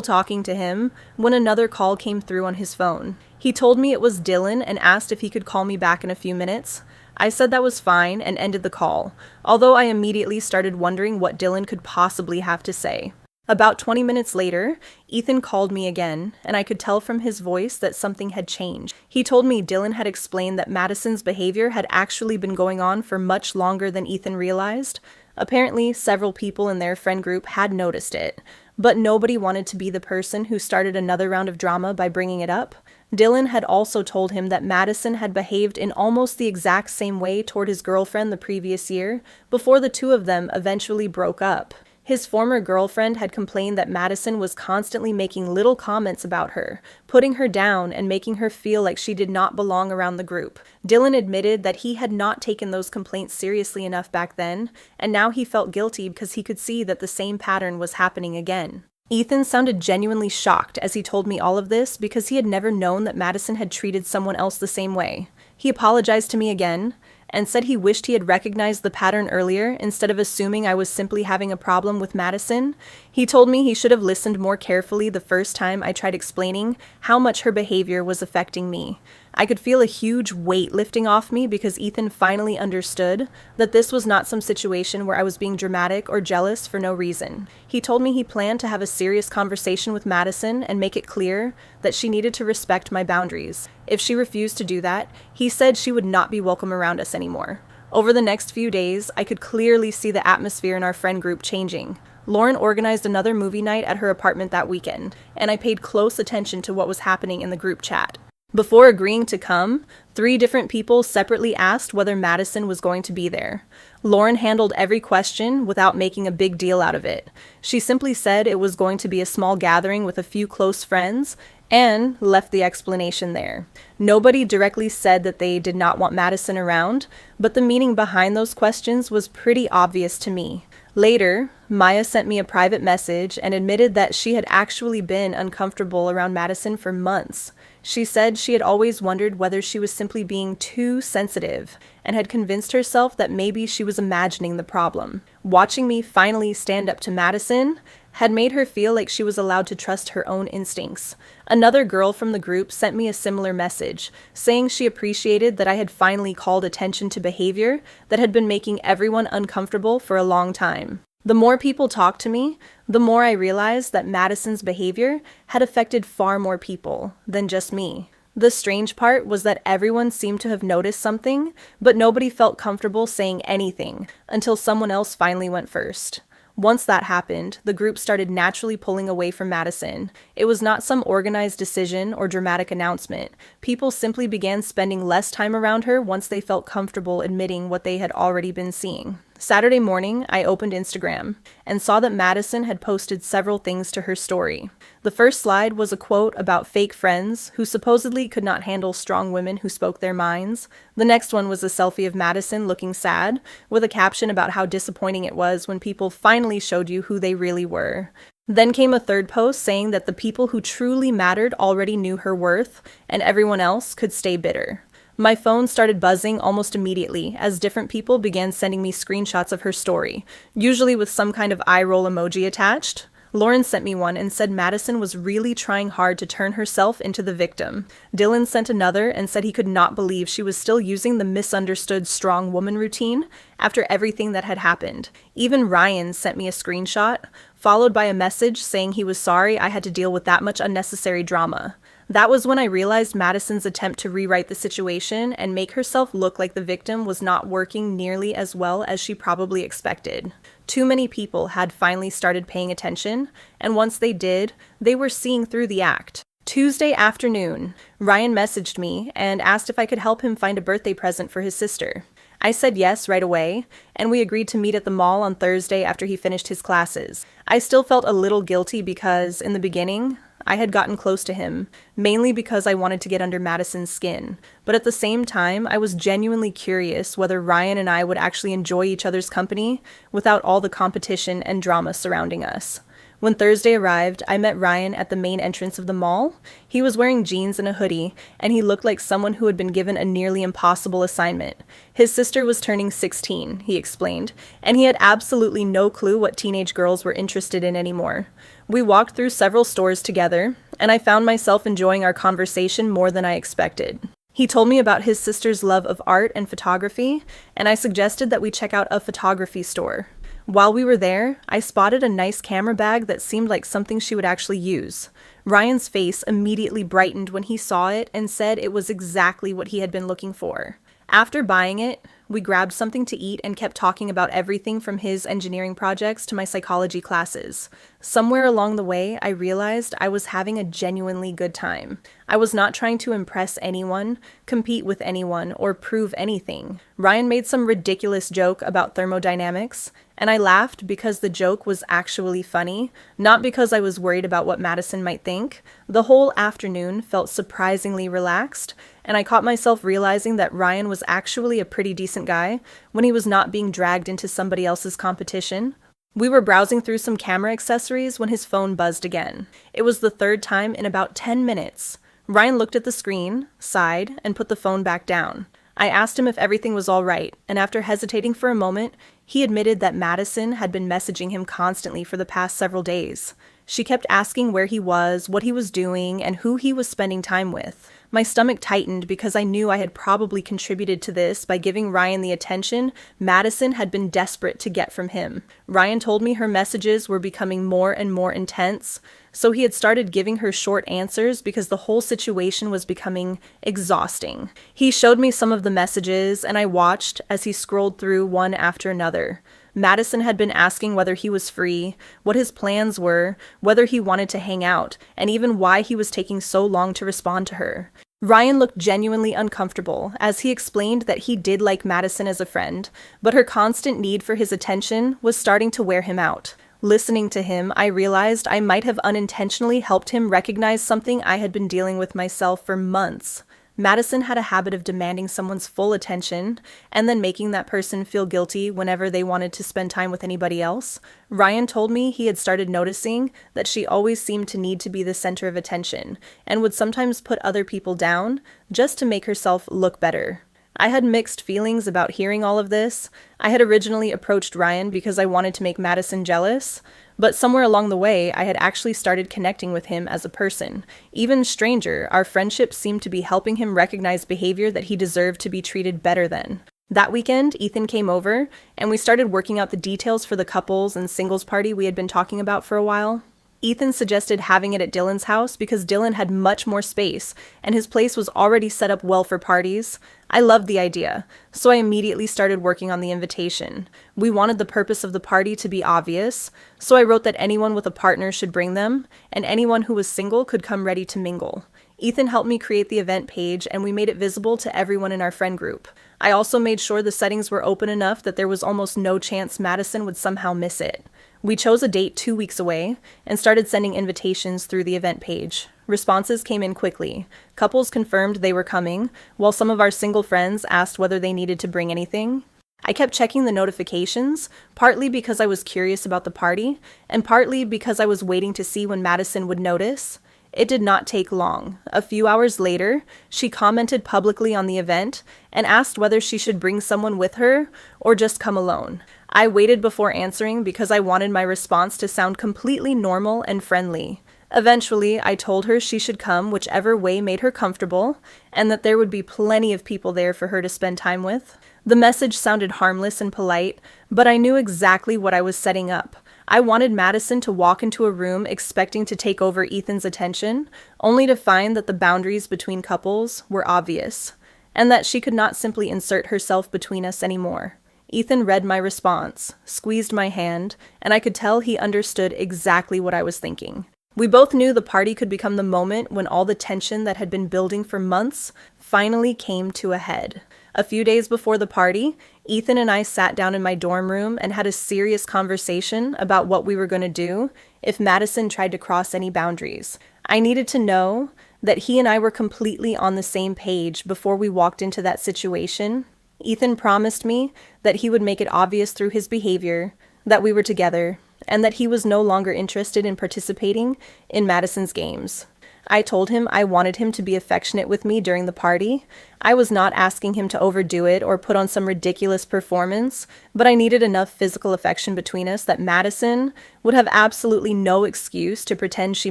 S1: talking to him when another call came through on his phone. He told me it was Dylan and asked if he could call me back in a few minutes. I said that was fine and ended the call, although I immediately started wondering what Dylan could possibly have to say. About 20 minutes later, Ethan called me again, and I could tell from his voice that something had changed. He told me Dylan had explained that Madison's behavior had actually been going on for much longer than Ethan realized. Apparently, several people in their friend group had noticed it, but nobody wanted to be the person who started another round of drama by bringing it up. Dylan had also told him that Madison had behaved in almost the exact same way toward his girlfriend the previous year, before the two of them eventually broke up. His former girlfriend had complained that Madison was constantly making little comments about her, putting her down and making her feel like she did not belong around the group. Dylan admitted that he had not taken those complaints seriously enough back then, and now he felt guilty because he could see that the same pattern was happening again. Ethan sounded genuinely shocked as he told me all of this because he had never known that Madison had treated someone else the same way. He apologized to me again, and said he wished he had recognized the pattern earlier instead of assuming I was simply having a problem with Madison. He told me he should have listened more carefully the first time I tried explaining how much her behavior was affecting me. I could feel a huge weight lifting off me because Ethan finally understood that this was not some situation where I was being dramatic or jealous for no reason. He told me he planned to have a serious conversation with Madison and make it clear that she needed to respect my boundaries. If she refused to do that, he said she would not be welcome around us anymore. Over the next few days, I could clearly see the atmosphere in our friend group changing. Lauren organized another movie night at her apartment that weekend, and I paid close attention to what was happening in the group chat. Before agreeing to come, 3 different people separately asked whether Madison was going to be there. Lauren handled every question without making a big deal out of it. She simply said it was going to be a small gathering with a few close friends and left the explanation there. Nobody directly said that they did not want Madison around, but the meaning behind those questions was pretty obvious to me. Later, Maya sent me a private message and admitted that she had actually been uncomfortable around Madison for months. She said she had always wondered whether she was simply being too sensitive and had convinced herself that maybe she was imagining the problem. Watching me finally stand up to Madison had made her feel like she was allowed to trust her own instincts. Another girl from the group sent me a similar message, saying she appreciated that I had finally called attention to behavior that had been making everyone uncomfortable for a long time. The more people talked to me, the more I realized that Madison's behavior had affected far more people than just me. The strange part was that everyone seemed to have noticed something, but nobody felt comfortable saying anything until someone else finally went first. Once that happened, the group started naturally pulling away from Madison. It was not some organized decision or dramatic announcement. People simply began spending less time around her once they felt comfortable admitting what they had already been seeing. Saturday morning, I opened Instagram and saw that Madison had posted several things to her story. The first slide was a quote about fake friends who supposedly could not handle strong women who spoke their minds. The next one was a selfie of Madison looking sad, with a caption about how disappointing it was when people finally showed you who they really were. Then came a third post saying that the people who truly mattered already knew her worth, and everyone else could stay bitter. My phone started buzzing almost immediately as different people began sending me screenshots of her story, usually with some kind of eye roll emoji attached. Lauren sent me one and said Madison was really trying hard to turn herself into the victim. Dylan sent another and said he could not believe she was still using the misunderstood strong woman routine after everything that had happened. Even Ryan sent me a screenshot, followed by a message saying he was sorry I had to deal with that much unnecessary drama. That was when I realized Madison's attempt to rewrite the situation and make herself look like the victim was not working nearly as well as she probably expected. Too many people had finally started paying attention, and once they did, they were seeing through the act. Tuesday afternoon, Ryan messaged me and asked if I could help him find a birthday present for his sister. I said yes right away, and we agreed to meet at the mall on Thursday after he finished his classes. I still felt a little guilty because, in the beginning, I had gotten close to him, mainly because I wanted to get under Madison's skin. But at the same time, I was genuinely curious whether Ryan and I would actually enjoy each other's company without all the competition and drama surrounding us. When Thursday arrived, I met Ryan at the main entrance of the mall. He was wearing jeans and a hoodie, and he looked like someone who had been given a nearly impossible assignment. His sister was turning 16, he explained, and he had absolutely no clue what teenage girls were interested in anymore. We walked through several stores together, and I found myself enjoying our conversation more than I expected. He told me about his sister's love of art and photography, and I suggested that we check out a photography store. While we were there, I spotted a nice camera bag that seemed like something she would actually use. Ryan's face immediately brightened when he saw it and said it was exactly what he had been looking for. After buying it, we grabbed something to eat and kept talking about everything from his engineering projects to my psychology classes. Somewhere along the way, I realized I was having a genuinely good time. I was not trying to impress anyone, compete with anyone, or prove anything. Ryan made some ridiculous joke about thermodynamics, and I laughed because the joke was actually funny, not because I was worried about what Madison might think. The whole afternoon felt surprisingly relaxed, and I caught myself realizing that Ryan was actually a pretty decent guy when he was not being dragged into somebody else's competition. We were browsing through some camera accessories when his phone buzzed again. It was the third time in about 10 minutes. Ryan looked at the screen, sighed, and put the phone back down. I asked him if everything was all right, and after hesitating for a moment, he admitted that Madison had been messaging him constantly for the past several days. She kept asking where he was, what he was doing, and who he was spending time with. My stomach tightened because I knew I had probably contributed to this by giving Ryan the attention Madison had been desperate to get from him. Ryan told me her messages were becoming more and more intense, so he had started giving her short answers because the whole situation was becoming exhausting. He showed me some of the messages, and I watched as he scrolled through one after another. Madison had been asking whether he was free, what his plans were, whether he wanted to hang out, and even why he was taking so long to respond to her. Ryan looked genuinely uncomfortable as he explained that he did like Madison as a friend, but her constant need for his attention was starting to wear him out. Listening to him, I realized I might have unintentionally helped him recognize something I had been dealing with myself for months. Madison had a habit of demanding someone's full attention and then making that person feel guilty whenever they wanted to spend time with anybody else. Ryan told me he had started noticing that she always seemed to need to be the center of attention and would sometimes put other people down just to make herself look better. I had mixed feelings about hearing all of this. I had originally approached Ryan because I wanted to make Madison jealous, but somewhere along the way, I had actually started connecting with him as a person. Even stranger, our friendship seemed to be helping him recognize behavior that he deserved to be treated better than. That weekend, Ethan came over, and we started working out the details for the couples and singles party we had been talking about for a while. Ethan suggested having it at Dylan's house because Dylan had much more space, and his place was already set up well for parties. I loved the idea, so I immediately started working on the invitation. We wanted the purpose of the party to be obvious, so I wrote that anyone with a partner should bring them, and anyone who was single could come ready to mingle. Ethan helped me create the event page, and we made it visible to everyone in our friend group. I also made sure the settings were open enough that there was almost no chance Madison would somehow miss it. We chose a date 2 weeks away and started sending invitations through the event page. Responses came in quickly. Couples confirmed they were coming, while some of our single friends asked whether they needed to bring anything. I kept checking the notifications, partly because I was curious about the party, and partly because I was waiting to see when Madison would notice. It did not take long. A few hours later, she commented publicly on the event and asked whether she should bring someone with her or just come alone. I waited before answering because I wanted my response to sound completely normal and friendly. Eventually, I told her she should come whichever way made her comfortable, and that there would be plenty of people there for her to spend time with. The message sounded harmless and polite, but I knew exactly what I was setting up. I wanted Madison to walk into a room expecting to take over Ethan's attention, only to find that the boundaries between couples were obvious, and that she could not simply insert herself between us anymore. Ethan read my response, squeezed my hand, and I could tell he understood exactly what I was thinking. We both knew the party could become the moment when all the tension that had been building for months finally came to a head. A few days before the party, Ethan and I sat down in my dorm room and had a serious conversation about what we were going to do if Madison tried to cross any boundaries. I needed to know that he and I were completely on the same page before we walked into that situation. Ethan promised me that he would make it obvious through his behavior that we were together and that he was no longer interested in participating in Madison's games. I told him I wanted him to be affectionate with me during the party. I was not asking him to overdo it or put on some ridiculous performance, but I needed enough physical affection between us that Madison would have absolutely no excuse to pretend she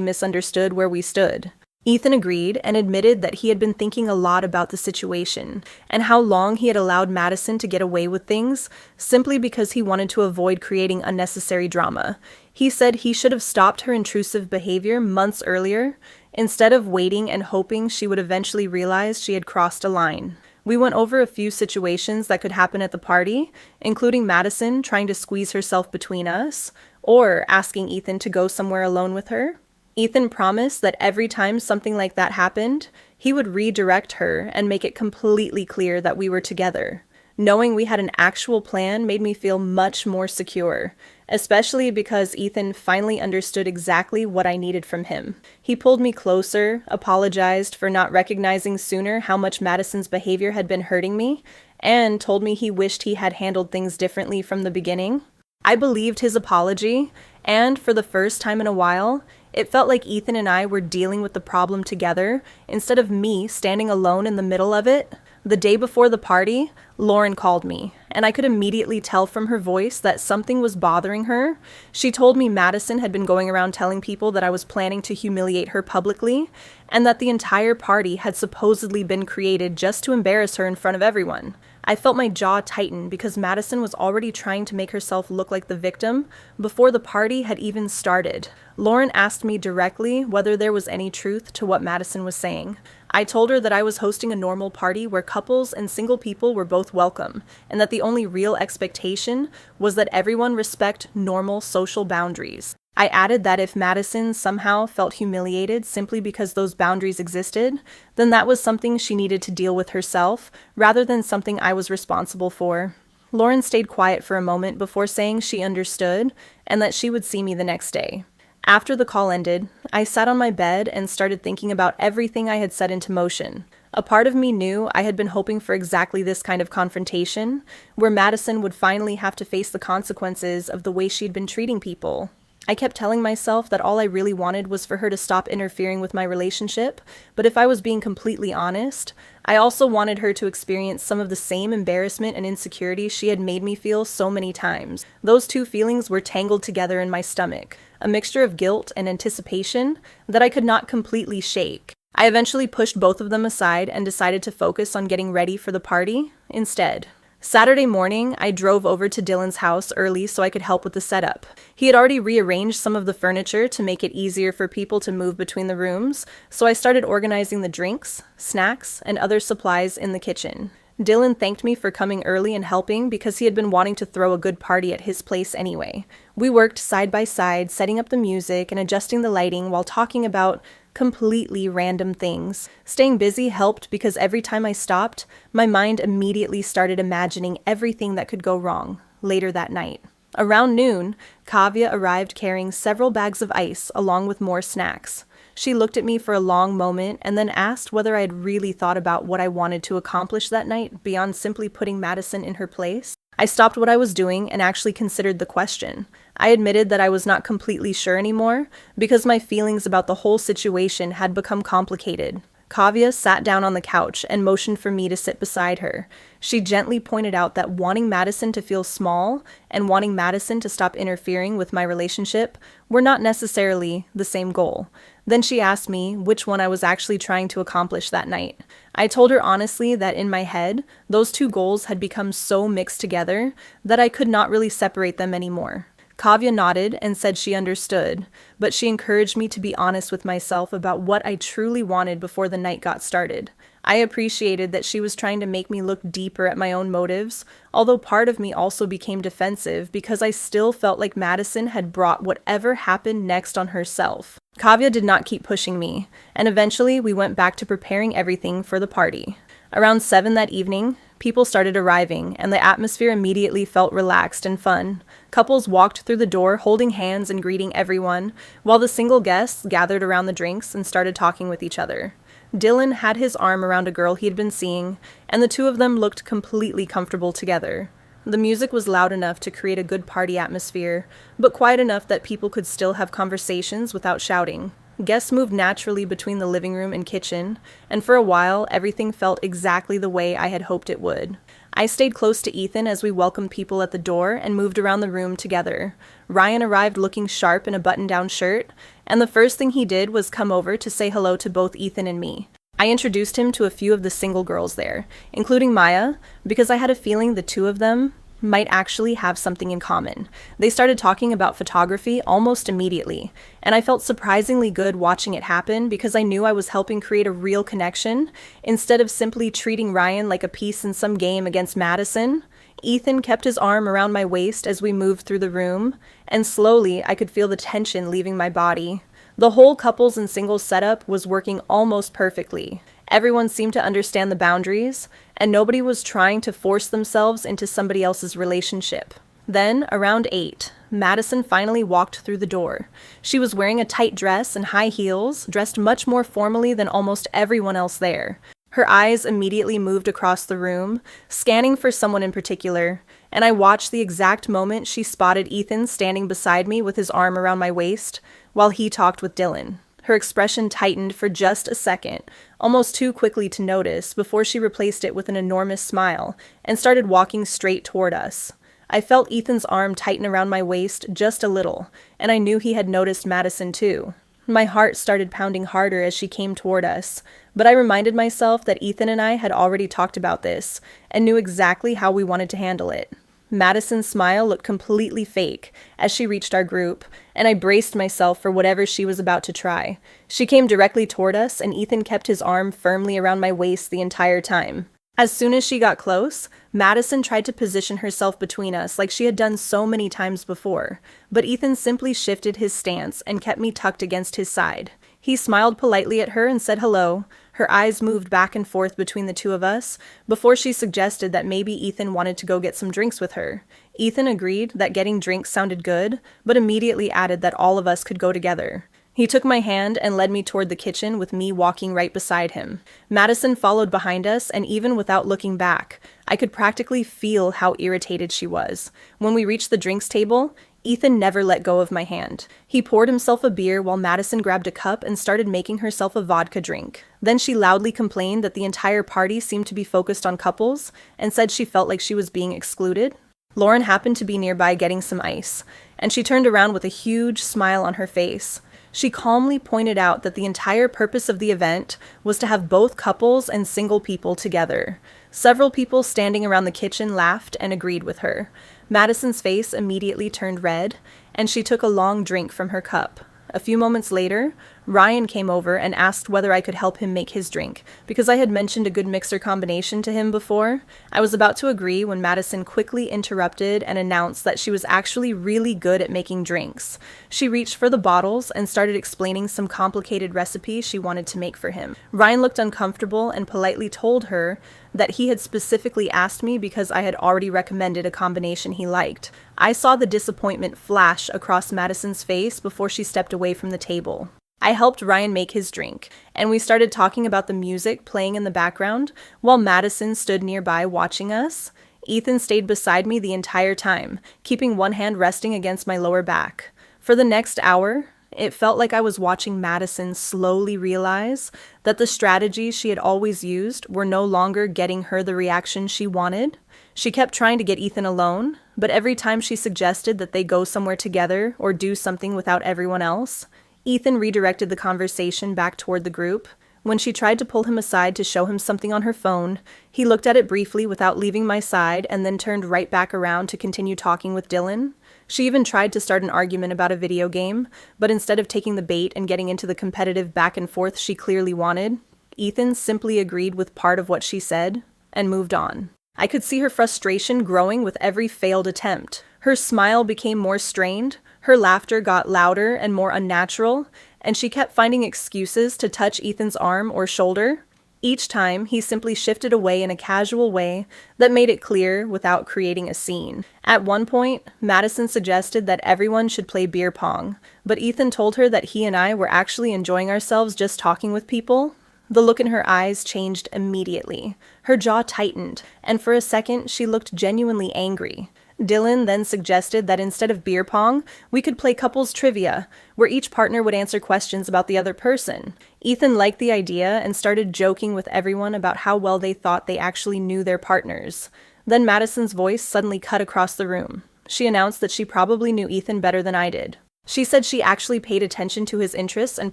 S1: misunderstood where we stood. Ethan agreed and admitted that he had been thinking a lot about the situation and how long he had allowed Madison to get away with things simply because he wanted to avoid creating unnecessary drama. He said he should have stopped her intrusive behavior months earlier instead of waiting and hoping she would eventually realize she had crossed a line. We went over a few situations that could happen at the party, including Madison trying to squeeze herself between us or asking Ethan to go somewhere alone with her. Ethan promised that every time something like that happened, he would redirect her and make it completely clear that we were together. Knowing we had an actual plan made me feel much more secure, especially because Ethan finally understood exactly what I needed from him. He pulled me closer, apologized for not recognizing sooner how much Madison's behavior had been hurting me, and told me he wished he had handled things differently from the beginning. I believed his apology, and for the first time in a while, it felt like Ethan and I were dealing with the problem together instead of me standing alone in the middle of it. The day before the party, Lauren called me, and I could immediately tell from her voice that something was bothering her. She told me Madison had been going around telling people that I was planning to humiliate her publicly, and that the entire party had supposedly been created just to embarrass her in front of everyone. I felt my jaw tighten because Madison was already trying to make herself look like the victim before the party had even started. Lauren asked me directly whether there was any truth to what Madison was saying. I told her that I was hosting a normal party where couples and single people were both welcome, and that the only real expectation was that everyone respect normal social boundaries. I added that if Madison somehow felt humiliated simply because those boundaries existed, then that was something she needed to deal with herself, rather than something I was responsible for. Lauren stayed quiet for a moment before saying she understood and that she would see me the next day. After the call ended, I sat on my bed and started thinking about everything I had set into motion. A part of me knew I had been hoping for exactly this kind of confrontation, where Madison would finally have to face the consequences of the way she'd been treating people. I kept telling myself that all I really wanted was for her to stop interfering with my relationship, but if I was being completely honest, I also wanted her to experience some of the same embarrassment and insecurity she had made me feel so many times. Those two feelings were tangled together in my stomach, a mixture of guilt and anticipation that I could not completely shake. I eventually pushed both of them aside and decided to focus on getting ready for the party instead. Saturday morning, I drove over to Dylan's house early so I could help with the setup. He had already rearranged some of the furniture to make it easier for people to move between the rooms, so I started organizing the drinks, snacks, and other supplies in the kitchen. Dylan thanked me for coming early and helping because he had been wanting to throw a good party at his place anyway. We worked side by side, setting up the music and adjusting the lighting while talking about completely random things. Staying busy helped because every time I stopped, my mind immediately started imagining everything that could go wrong later that night. Around noon, Kavya arrived carrying several bags of ice along with more snacks. She looked at me for a long moment and then asked whether I had really thought about what I wanted to accomplish that night beyond simply putting Madison in her place. I stopped what I was doing and actually considered the question. I admitted that I was not completely sure anymore because my feelings about the whole situation had become complicated. Kavya sat down on the couch and motioned for me to sit beside her. She gently pointed out that wanting Madison to feel small and wanting Madison to stop interfering with my relationship were not necessarily the same goal. Then she asked me which one I was actually trying to accomplish that night. I told her honestly that in my head, those two goals had become so mixed together that I could not really separate them anymore. Kavya nodded and said she understood, but she encouraged me to be honest with myself about what I truly wanted before the night got started. I appreciated that she was trying to make me look deeper at my own motives, although part of me also became defensive because I still felt like Madison had brought whatever happened next on herself. Kavya did not keep pushing me, and eventually we went back to preparing everything for the party. Around 7 that evening, People started arriving, and the atmosphere immediately felt relaxed and fun. Couples walked through the door holding hands and greeting everyone, while the single guests gathered around the drinks and started talking with each other. Dylan had his arm around a girl he had been seeing, and the two of them looked completely comfortable together. The music was loud enough to create a good party atmosphere, but quiet enough that people could still have conversations without shouting. Guests moved naturally between the living room and kitchen, and for a while, everything felt exactly the way I had hoped it would. I stayed close to Ethan as we welcomed people at the door and moved around the room together. Ryan arrived looking sharp in a button-down shirt, and the first thing he did was come over to say hello to both Ethan and me. I introduced him to a few of the single girls there, including Maya, because I had a feeling the two of them might actually have something in common. They started talking about photography almost immediately, and I felt surprisingly good watching it happen because I knew I was helping create a real connection instead of simply treating Ryan like a piece in some game against Madison. Ethan kept his arm around my waist as we moved through the room, and slowly I could feel the tension leaving my body. The whole couples and singles setup was working almost perfectly. Everyone seemed to understand the boundaries, and nobody was trying to force themselves into somebody else's relationship. Then, around 8, Madison finally walked through the door. She was wearing a tight dress and high heels, dressed much more formally than almost everyone else there. Her eyes immediately moved across the room, scanning for someone in particular, and I watched the exact moment she spotted Ethan standing beside me with his arm around my waist, while he talked with Dylan. Her expression tightened for just a second, almost too quickly to notice, before she replaced it with an enormous smile and started walking straight toward us. I felt Ethan's arm tighten around my waist just a little, and I knew he had noticed Madison too. My heart started pounding harder as she came toward us, but I reminded myself that Ethan and I had already talked about this and knew exactly how we wanted to handle it. Madison's smile looked completely fake as she reached our group, and I braced myself for whatever she was about to try. She came directly toward us, and Ethan kept his arm firmly around my waist the entire time. As soon as she got close, Madison tried to position herself between us like she had done so many times before, but Ethan simply shifted his stance and kept me tucked against his side. He smiled politely at her and said hello. Her eyes moved back and forth between the two of us before she suggested that maybe Ethan wanted to go get some drinks with her. Ethan agreed that getting drinks sounded good, but immediately added that all of us could go together. He took my hand and led me toward the kitchen with me walking right beside him. Madison followed behind us, and even without looking back, I could practically feel how irritated she was. When we reached the drinks table, Ethan never let go of my hand. He poured himself a beer while Madison grabbed a cup and started making herself a vodka drink. Then she loudly complained that the entire party seemed to be focused on couples and said she felt like she was being excluded. Lauren happened to be nearby getting some ice, and she turned around with a huge smile on her face. She calmly pointed out that the entire purpose of the event was to have both couples and single people together. Several people standing around the kitchen laughed and agreed with her. Madison's face immediately turned red, and she took a long drink from her cup. A few moments later, Ryan came over and asked whether I could help him make his drink, because I had mentioned a good mixer combination to him before. I was about to agree when Madison quickly interrupted and announced that she was actually really good at making drinks. She reached for the bottles and started explaining some complicated recipe she wanted to make for him. Ryan looked uncomfortable and politely told her that he had specifically asked me because I had already recommended a combination he liked. I saw the disappointment flash across Madison's face before she stepped away from the table. I helped Ryan make his drink, and we started talking about the music playing in the background while Madison stood nearby watching us. Ethan stayed beside me the entire time, keeping one hand resting against my lower back. For the next hour, it felt like I was watching Madison slowly realize that the strategies she had always used were no longer getting her the reaction she wanted. She kept trying to get Ethan alone, but every time she suggested that they go somewhere together or do something without everyone else, Ethan redirected the conversation back toward the group. When she tried to pull him aside to show him something on her phone, he looked at it briefly without leaving my side and then turned right back around to continue talking with Dylan. She even tried to start an argument about a video game, but instead of taking the bait and getting into the competitive back and forth she clearly wanted, Ethan simply agreed with part of what she said and moved on. I could see her frustration growing with every failed attempt. Her smile became more strained, her laughter got louder and more unnatural, and she kept finding excuses to touch Ethan's arm or shoulder. Each time, he simply shifted away in a casual way that made it clear without creating a scene. At one point, Madison suggested that everyone should play beer pong, but Ethan told her that he and I were actually enjoying ourselves just talking with people. The look in her eyes changed immediately. Her jaw tightened, and for a second, she looked genuinely angry. Dylan then suggested that instead of beer pong, we could play couples trivia, where each partner would answer questions about the other person. Ethan liked the idea and started joking with everyone about how well they thought they actually knew their partners. Then Madison's voice suddenly cut across the room. She announced that she probably knew Ethan better than I did. She said she actually paid attention to his interests and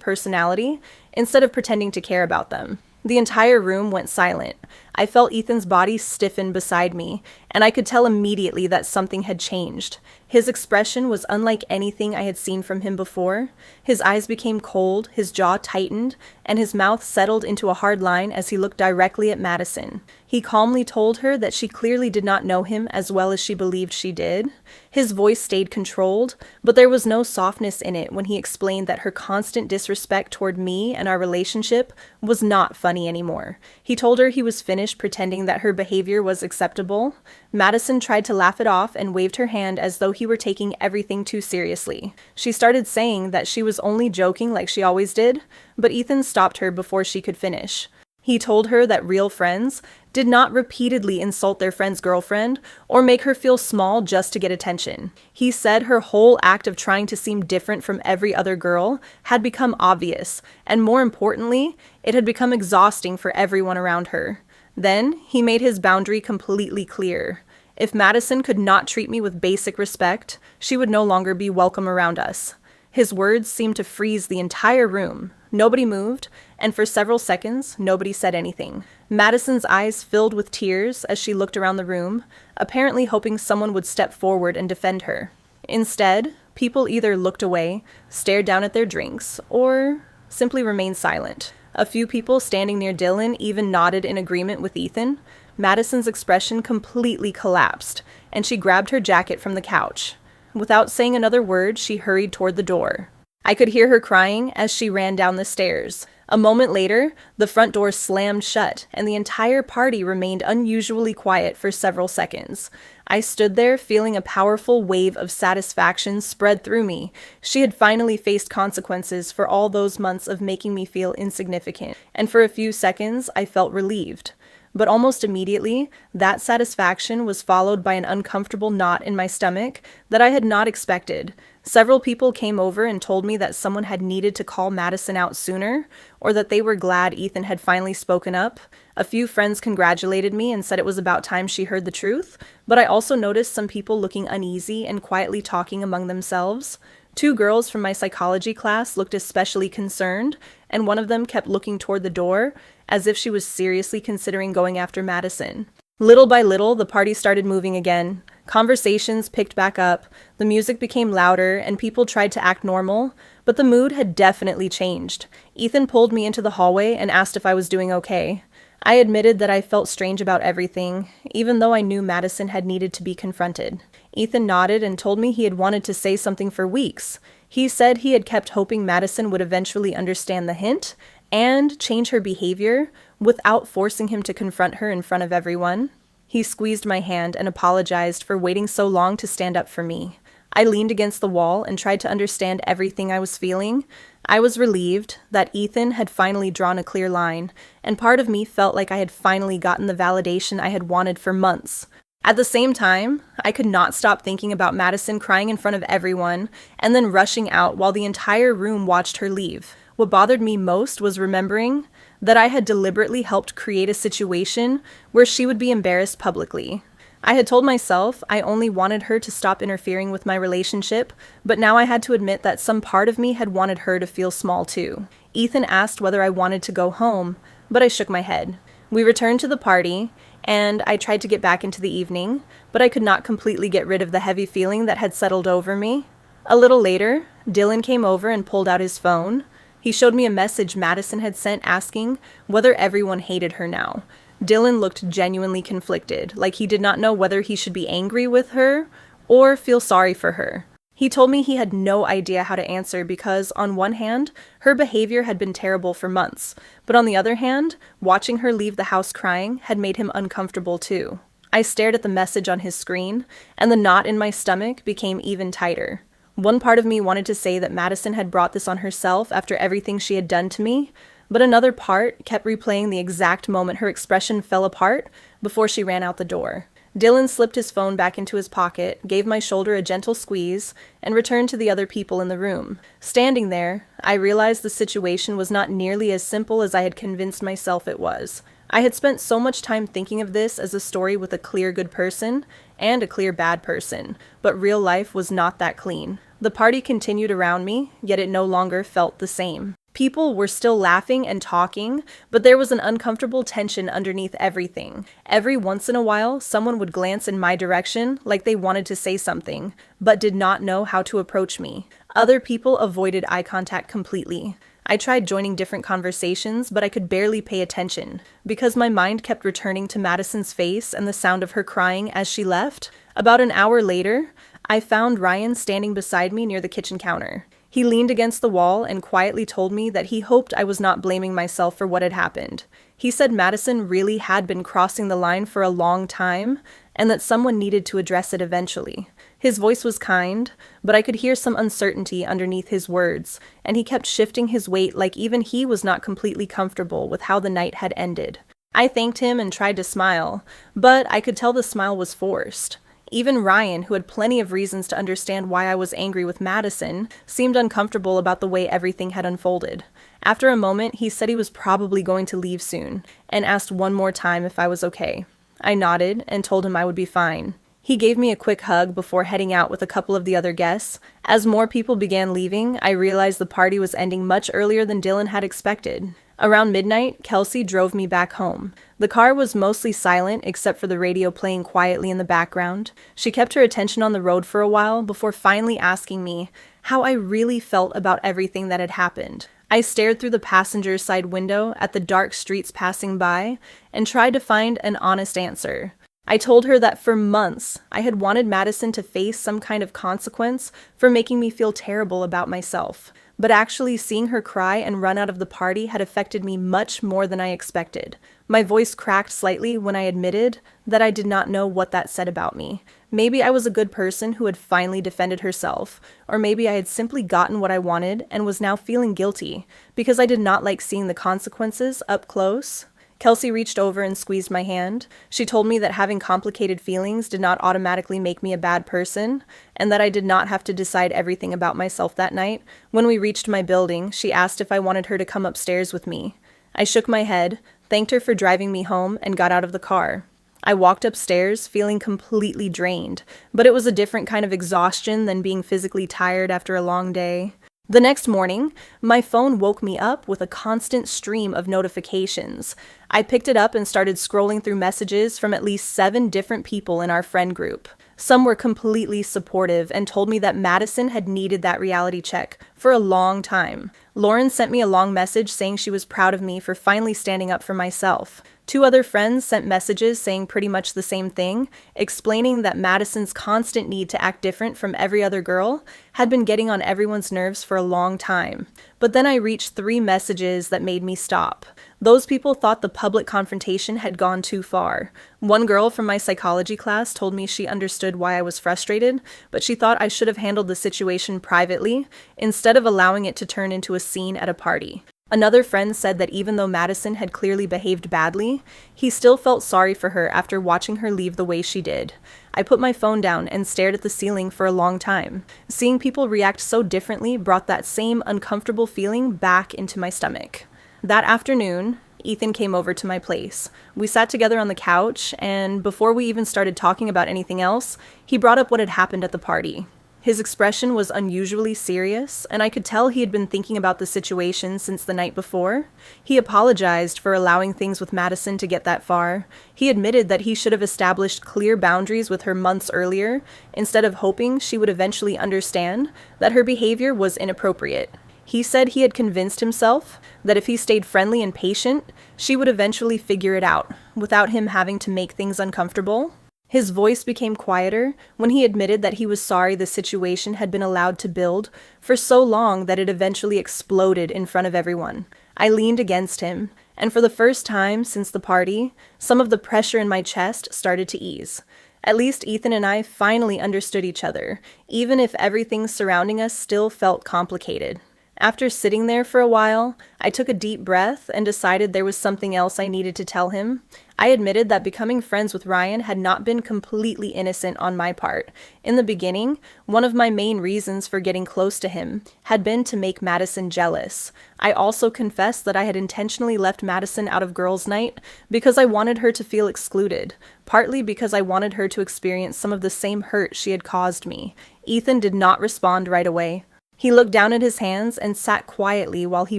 S1: personality instead of pretending to care about them. The entire room went silent. I felt Ethan's body stiffen beside me, and I could tell immediately that something had changed. His expression was unlike anything I had seen from him before. His eyes became cold, his jaw tightened, and his mouth settled into a hard line as he looked directly at Madison. He calmly told her that she clearly did not know him as well as she believed she did. His voice stayed controlled, but there was no softness in it when he explained that her constant disrespect toward me and our relationship was not funny anymore. He told her he was finished pretending that her behavior was acceptable. Madison tried to laugh it off and waved her hand as though he were taking everything too seriously. She started saying that she was only joking like she always did, but Ethan stopped her before she could finish. He told her that real friends did not repeatedly insult their friend's girlfriend or make her feel small just to get attention. He said her whole act of trying to seem different from every other girl had become obvious, and more importantly, it had become exhausting for everyone around her. Then, he made his boundary completely clear. If Madison could not treat me with basic respect, she would no longer be welcome around us. His words seemed to freeze the entire room. Nobody moved, and for several seconds, nobody said anything. Madison's eyes filled with tears as she looked around the room, apparently hoping someone would step forward and defend her. Instead, people either looked away, stared down at their drinks, or simply remained silent. A few people standing near Dylan even nodded in agreement with Ethan. Madison's expression completely collapsed, and she grabbed her jacket from the couch. Without saying another word, she hurried toward the door. I could hear her crying as she ran down the stairs. A moment later, the front door slammed shut, and the entire party remained unusually quiet for several seconds. I stood there feeling a powerful wave of satisfaction spread through me. She had finally faced consequences for all those months of making me feel insignificant, and for a few seconds, I felt relieved. But almost immediately, that satisfaction was followed by an uncomfortable knot in my stomach that I had not expected. Several people came over and told me that someone had needed to call Madison out sooner, or that they were glad Ethan had finally spoken up. A few friends congratulated me and said it was about time she heard the truth, but I also noticed some people looking uneasy and quietly talking among themselves. 2 girls from my psychology class looked especially concerned, and one of them kept looking toward the door, as if she was seriously considering going after Madison. Little by little, the party started moving again. Conversations picked back up, the music became louder, and people tried to act normal, but the mood had definitely changed. Ethan pulled me into the hallway and asked if I was doing okay. I admitted that I felt strange about everything, even though I knew Madison had needed to be confronted. Ethan nodded and told me he had wanted to say something for weeks. He said he had kept hoping Madison would eventually understand the hint and change her behavior without forcing him to confront her in front of everyone. He squeezed my hand and apologized for waiting so long to stand up for me. I leaned against the wall and tried to understand everything I was feeling. I was relieved that Ethan had finally drawn a clear line, and part of me felt like I had finally gotten the validation I had wanted for months. At the same time, I could not stop thinking about Madison crying in front of everyone and then rushing out while the entire room watched her leave. What bothered me most was remembering that I had deliberately helped create a situation where she would be embarrassed publicly. I had told myself I only wanted her to stop interfering with my relationship, but now I had to admit that some part of me had wanted her to feel small too. Ethan asked whether I wanted to go home, but I shook my head. We returned to the party, and I tried to get back into the evening, but I could not completely get rid of the heavy feeling that had settled over me. A little later, Dylan came over and pulled out his phone. He showed me a message Madison had sent asking whether everyone hated her now. Dylan looked genuinely conflicted, like he did not know whether he should be angry with her or feel sorry for her. He told me he had no idea how to answer because, on one hand, her behavior had been terrible for months, but on the other hand, watching her leave the house crying had made him uncomfortable too. I stared at the message on his screen, and the knot in my stomach became even tighter. One part of me wanted to say that Madison had brought this on herself after everything she had done to me, but another part kept replaying the exact moment her expression fell apart before she ran out the door. Dylan slipped his phone back into his pocket, gave my shoulder a gentle squeeze, and returned to the other people in the room. Standing there, I realized the situation was not nearly as simple as I had convinced myself it was. I had spent so much time thinking of this as a story with a clear good person and a clear bad person, but real life was not that clean. The party continued around me, yet it no longer felt the same. People were still laughing and talking, but there was an uncomfortable tension underneath everything. Every once in a while, someone would glance in my direction like they wanted to say something, but did not know how to approach me. Other people avoided eye contact completely. I tried joining different conversations, but I could barely pay attention. Because my mind kept returning to Madison's face and the sound of her crying as she left, about an hour later, I found Ryan standing beside me near the kitchen counter. He leaned against the wall and quietly told me that he hoped I was not blaming myself for what had happened. He said Madison really had been crossing the line for a long time, and that someone needed to address it eventually. His voice was kind, but I could hear some uncertainty underneath his words, and he kept shifting his weight like even he was not completely comfortable with how the night had ended. I thanked him and tried to smile, but I could tell the smile was forced. Even Ryan, who had plenty of reasons to understand why I was angry with Madison, seemed uncomfortable about the way everything had unfolded. After a moment, he said he was probably going to leave soon, and asked one more time if I was okay. I nodded and told him I would be fine. He gave me a quick hug before heading out with a couple of the other guests. As more people began leaving, I realized the party was ending much earlier than Dylan had expected. Around midnight, Kelsey drove me back home. The car was mostly silent except for the radio playing quietly in the background. She kept her attention on the road for a while before finally asking me how I really felt about everything that had happened. I stared through the passenger side window at the dark streets passing by and tried to find an honest answer. I told her that for months, I had wanted Madison to face some kind of consequence for making me feel terrible about myself. But actually seeing her cry and run out of the party had affected me much more than I expected. My voice cracked slightly when I admitted that I did not know what that said about me. Maybe I was a good person who had finally defended herself, or maybe I had simply gotten what I wanted and was now feeling guilty because I did not like seeing the consequences up close. Kelsey reached over and squeezed my hand. She told me that having complicated feelings did not automatically make me a bad person, and that I did not have to decide everything about myself that night. When we reached my building, she asked if I wanted her to come upstairs with me. I shook my head, thanked her for driving me home, and got out of the car. I walked upstairs, feeling completely drained, but it was a different kind of exhaustion than being physically tired after a long day. The next morning, my phone woke me up with a constant stream of notifications. I picked it up and started scrolling through messages from at least 7 different people in our friend group. Some were completely supportive and told me that Madison had needed that reality check for a long time. Lauren sent me a long message saying she was proud of me for finally standing up for myself. 2 other friends sent messages saying pretty much the same thing, explaining that Madison's constant need to act different from every other girl had been getting on everyone's nerves for a long time. But then I reached 3 messages that made me stop. Those people thought the public confrontation had gone too far. One girl from my psychology class told me she understood why I was frustrated, but she thought I should have handled the situation privately instead of allowing it to turn into a scene at a party. Another friend said that even though Madison had clearly behaved badly, he still felt sorry for her after watching her leave the way she did. I put my phone down and stared at the ceiling for a long time. Seeing people react so differently brought that same uncomfortable feeling back into my stomach. That afternoon, Ethan came over to my place. We sat together on the couch, and before we even started talking about anything else, he brought up what had happened at the party. His expression was unusually serious, and I could tell he had been thinking about the situation since the night before. He apologized for allowing things with Madison to get that far. He admitted that he should have established clear boundaries with her months earlier, instead of hoping she would eventually understand that her behavior was inappropriate. He said he had convinced himself that if he stayed friendly and patient, she would eventually figure it out, without him having to make things uncomfortable. His voice became quieter when he admitted that he was sorry the situation had been allowed to build for so long that it eventually exploded in front of everyone. I leaned against him, and for the first time since the party, some of the pressure in my chest started to ease. At least Ethan and I finally understood each other, even if everything surrounding us still felt complicated. After sitting there for a while, I took a deep breath and decided there was something else I needed to tell him. I admitted that becoming friends with Ryan had not been completely innocent on my part. In the beginning, one of my main reasons for getting close to him had been to make Madison jealous. I also confessed that I had intentionally left Madison out of girls' night because I wanted her to feel excluded, partly because I wanted her to experience some of the same hurt she had caused me. Ethan did not respond right away. He looked down at his hands and sat quietly while he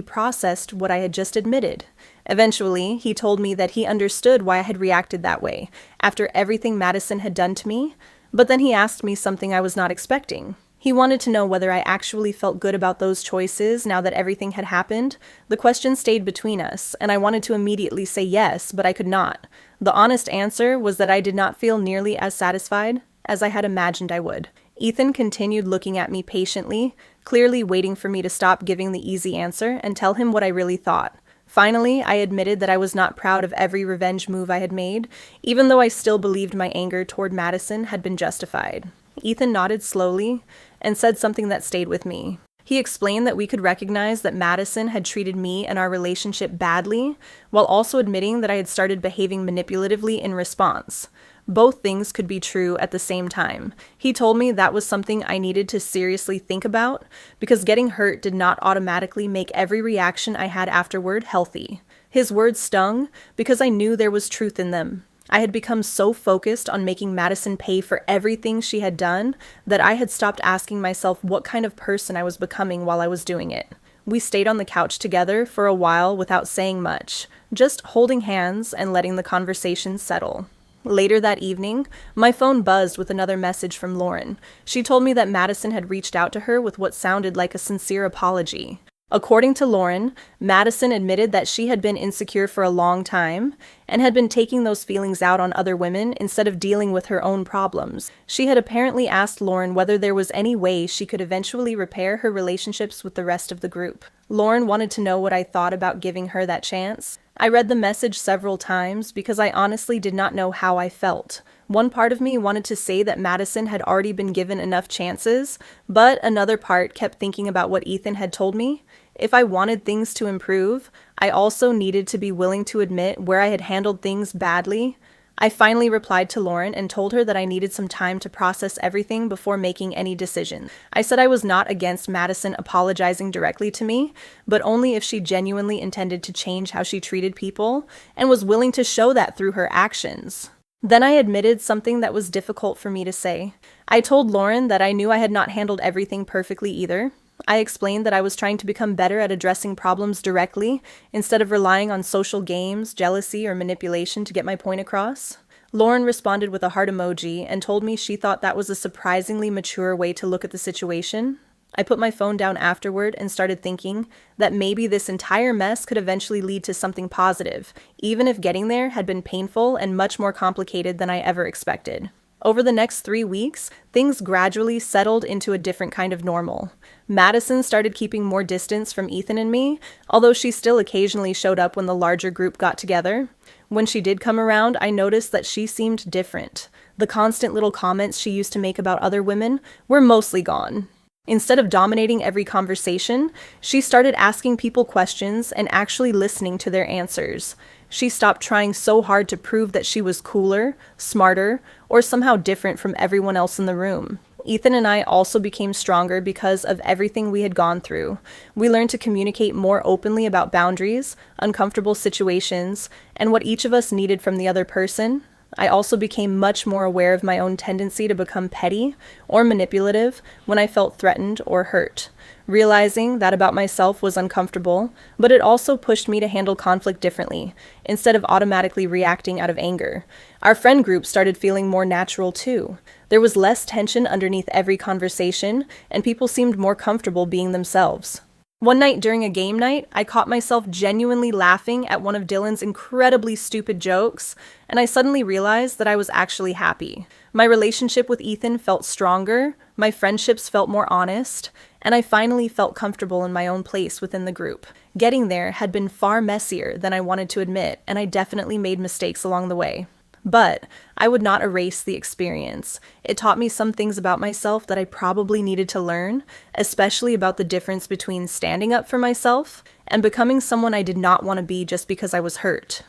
S1: processed what I had just admitted. Eventually, he told me that he understood why I had reacted that way, after everything Madison had done to me, but then he asked me something I was not expecting. He wanted to know whether I actually felt good about those choices now that everything had happened. The question stayed between us, and I wanted to immediately say yes, but I could not. The honest answer was that I did not feel nearly as satisfied as I had imagined I would. Ethan continued looking at me patiently, clearly waiting for me to stop giving the easy answer and tell him what I really thought. Finally, I admitted that I was not proud of every revenge move I had made, even though I still believed my anger toward Madison had been justified. Ethan nodded slowly and said something that stayed with me. He explained that we could recognize that Madison had treated me and our relationship badly, while also admitting that I had started behaving manipulatively in response. Both things could be true at the same time. He told me that was something I needed to seriously think about, because getting hurt did not automatically make every reaction I had afterward healthy. His words stung because I knew there was truth in them. I had become so focused on making Madison pay for everything she had done that I had stopped asking myself what kind of person I was becoming while I was doing it. We stayed on the couch together for a while without saying much, just holding hands and letting the conversation settle. Later that evening, my phone buzzed with another message from Lauren. She told me that Madison had reached out to her with what sounded like a sincere apology. According to Lauren, Madison admitted that she had been insecure for a long time and had been taking those feelings out on other women instead of dealing with her own problems. She had apparently asked Lauren whether there was any way she could eventually repair her relationships with the rest of the group. Lauren wanted to know what I thought about giving her that chance. I read the message several times because I honestly did not know how I felt. One part of me wanted to say that Madison had already been given enough chances, but another part kept thinking about what Ethan had told me. If I wanted things to improve, I also needed to be willing to admit where I had handled things badly. I finally replied to Lauren and told her that I needed some time to process everything before making any decision. I said I was not against Madison apologizing directly to me, but only if she genuinely intended to change how she treated people and was willing to show that through her actions. Then I admitted something that was difficult for me to say. I told Lauren that I knew I had not handled everything perfectly either. I explained that I was trying to become better at addressing problems directly instead of relying on social games, jealousy, or manipulation to get my point across. Lauren responded with a heart emoji and told me she thought that was a surprisingly mature way to look at the situation. I put my phone down afterward and started thinking that maybe this entire mess could eventually lead to something positive, even if getting there had been painful and much more complicated than I ever expected. Over the next 3 weeks, things gradually settled into a different kind of normal. Madison started keeping more distance from Ethan and me, although she still occasionally showed up when the larger group got together. When she did come around, I noticed that she seemed different. The constant little comments she used to make about other women were mostly gone. Instead of dominating every conversation, she started asking people questions and actually listening to their answers. She stopped trying so hard to prove that she was cooler, smarter, or somehow different from everyone else in the room. Ethan and I also became stronger because of everything we had gone through. We learned to communicate more openly about boundaries, uncomfortable situations, and what each of us needed from the other person. I also became much more aware of my own tendency to become petty or manipulative when I felt threatened or hurt. Realizing that about myself was uncomfortable, but it also pushed me to handle conflict differently, instead of automatically reacting out of anger. Our friend group started feeling more natural too. There was less tension underneath every conversation, and people seemed more comfortable being themselves. One night during a game night, I caught myself genuinely laughing at one of Dylan's incredibly stupid jokes, and I suddenly realized that I was actually happy. My relationship with Ethan felt stronger, my friendships felt more honest, and I finally felt comfortable in my own place within the group. Getting there had been far messier than I wanted to admit, and I definitely made mistakes along the way. But I would not erase the experience. It taught me some things about myself that I probably needed to learn, especially about the difference between standing up for myself and becoming someone I did not want to be just because I was hurt.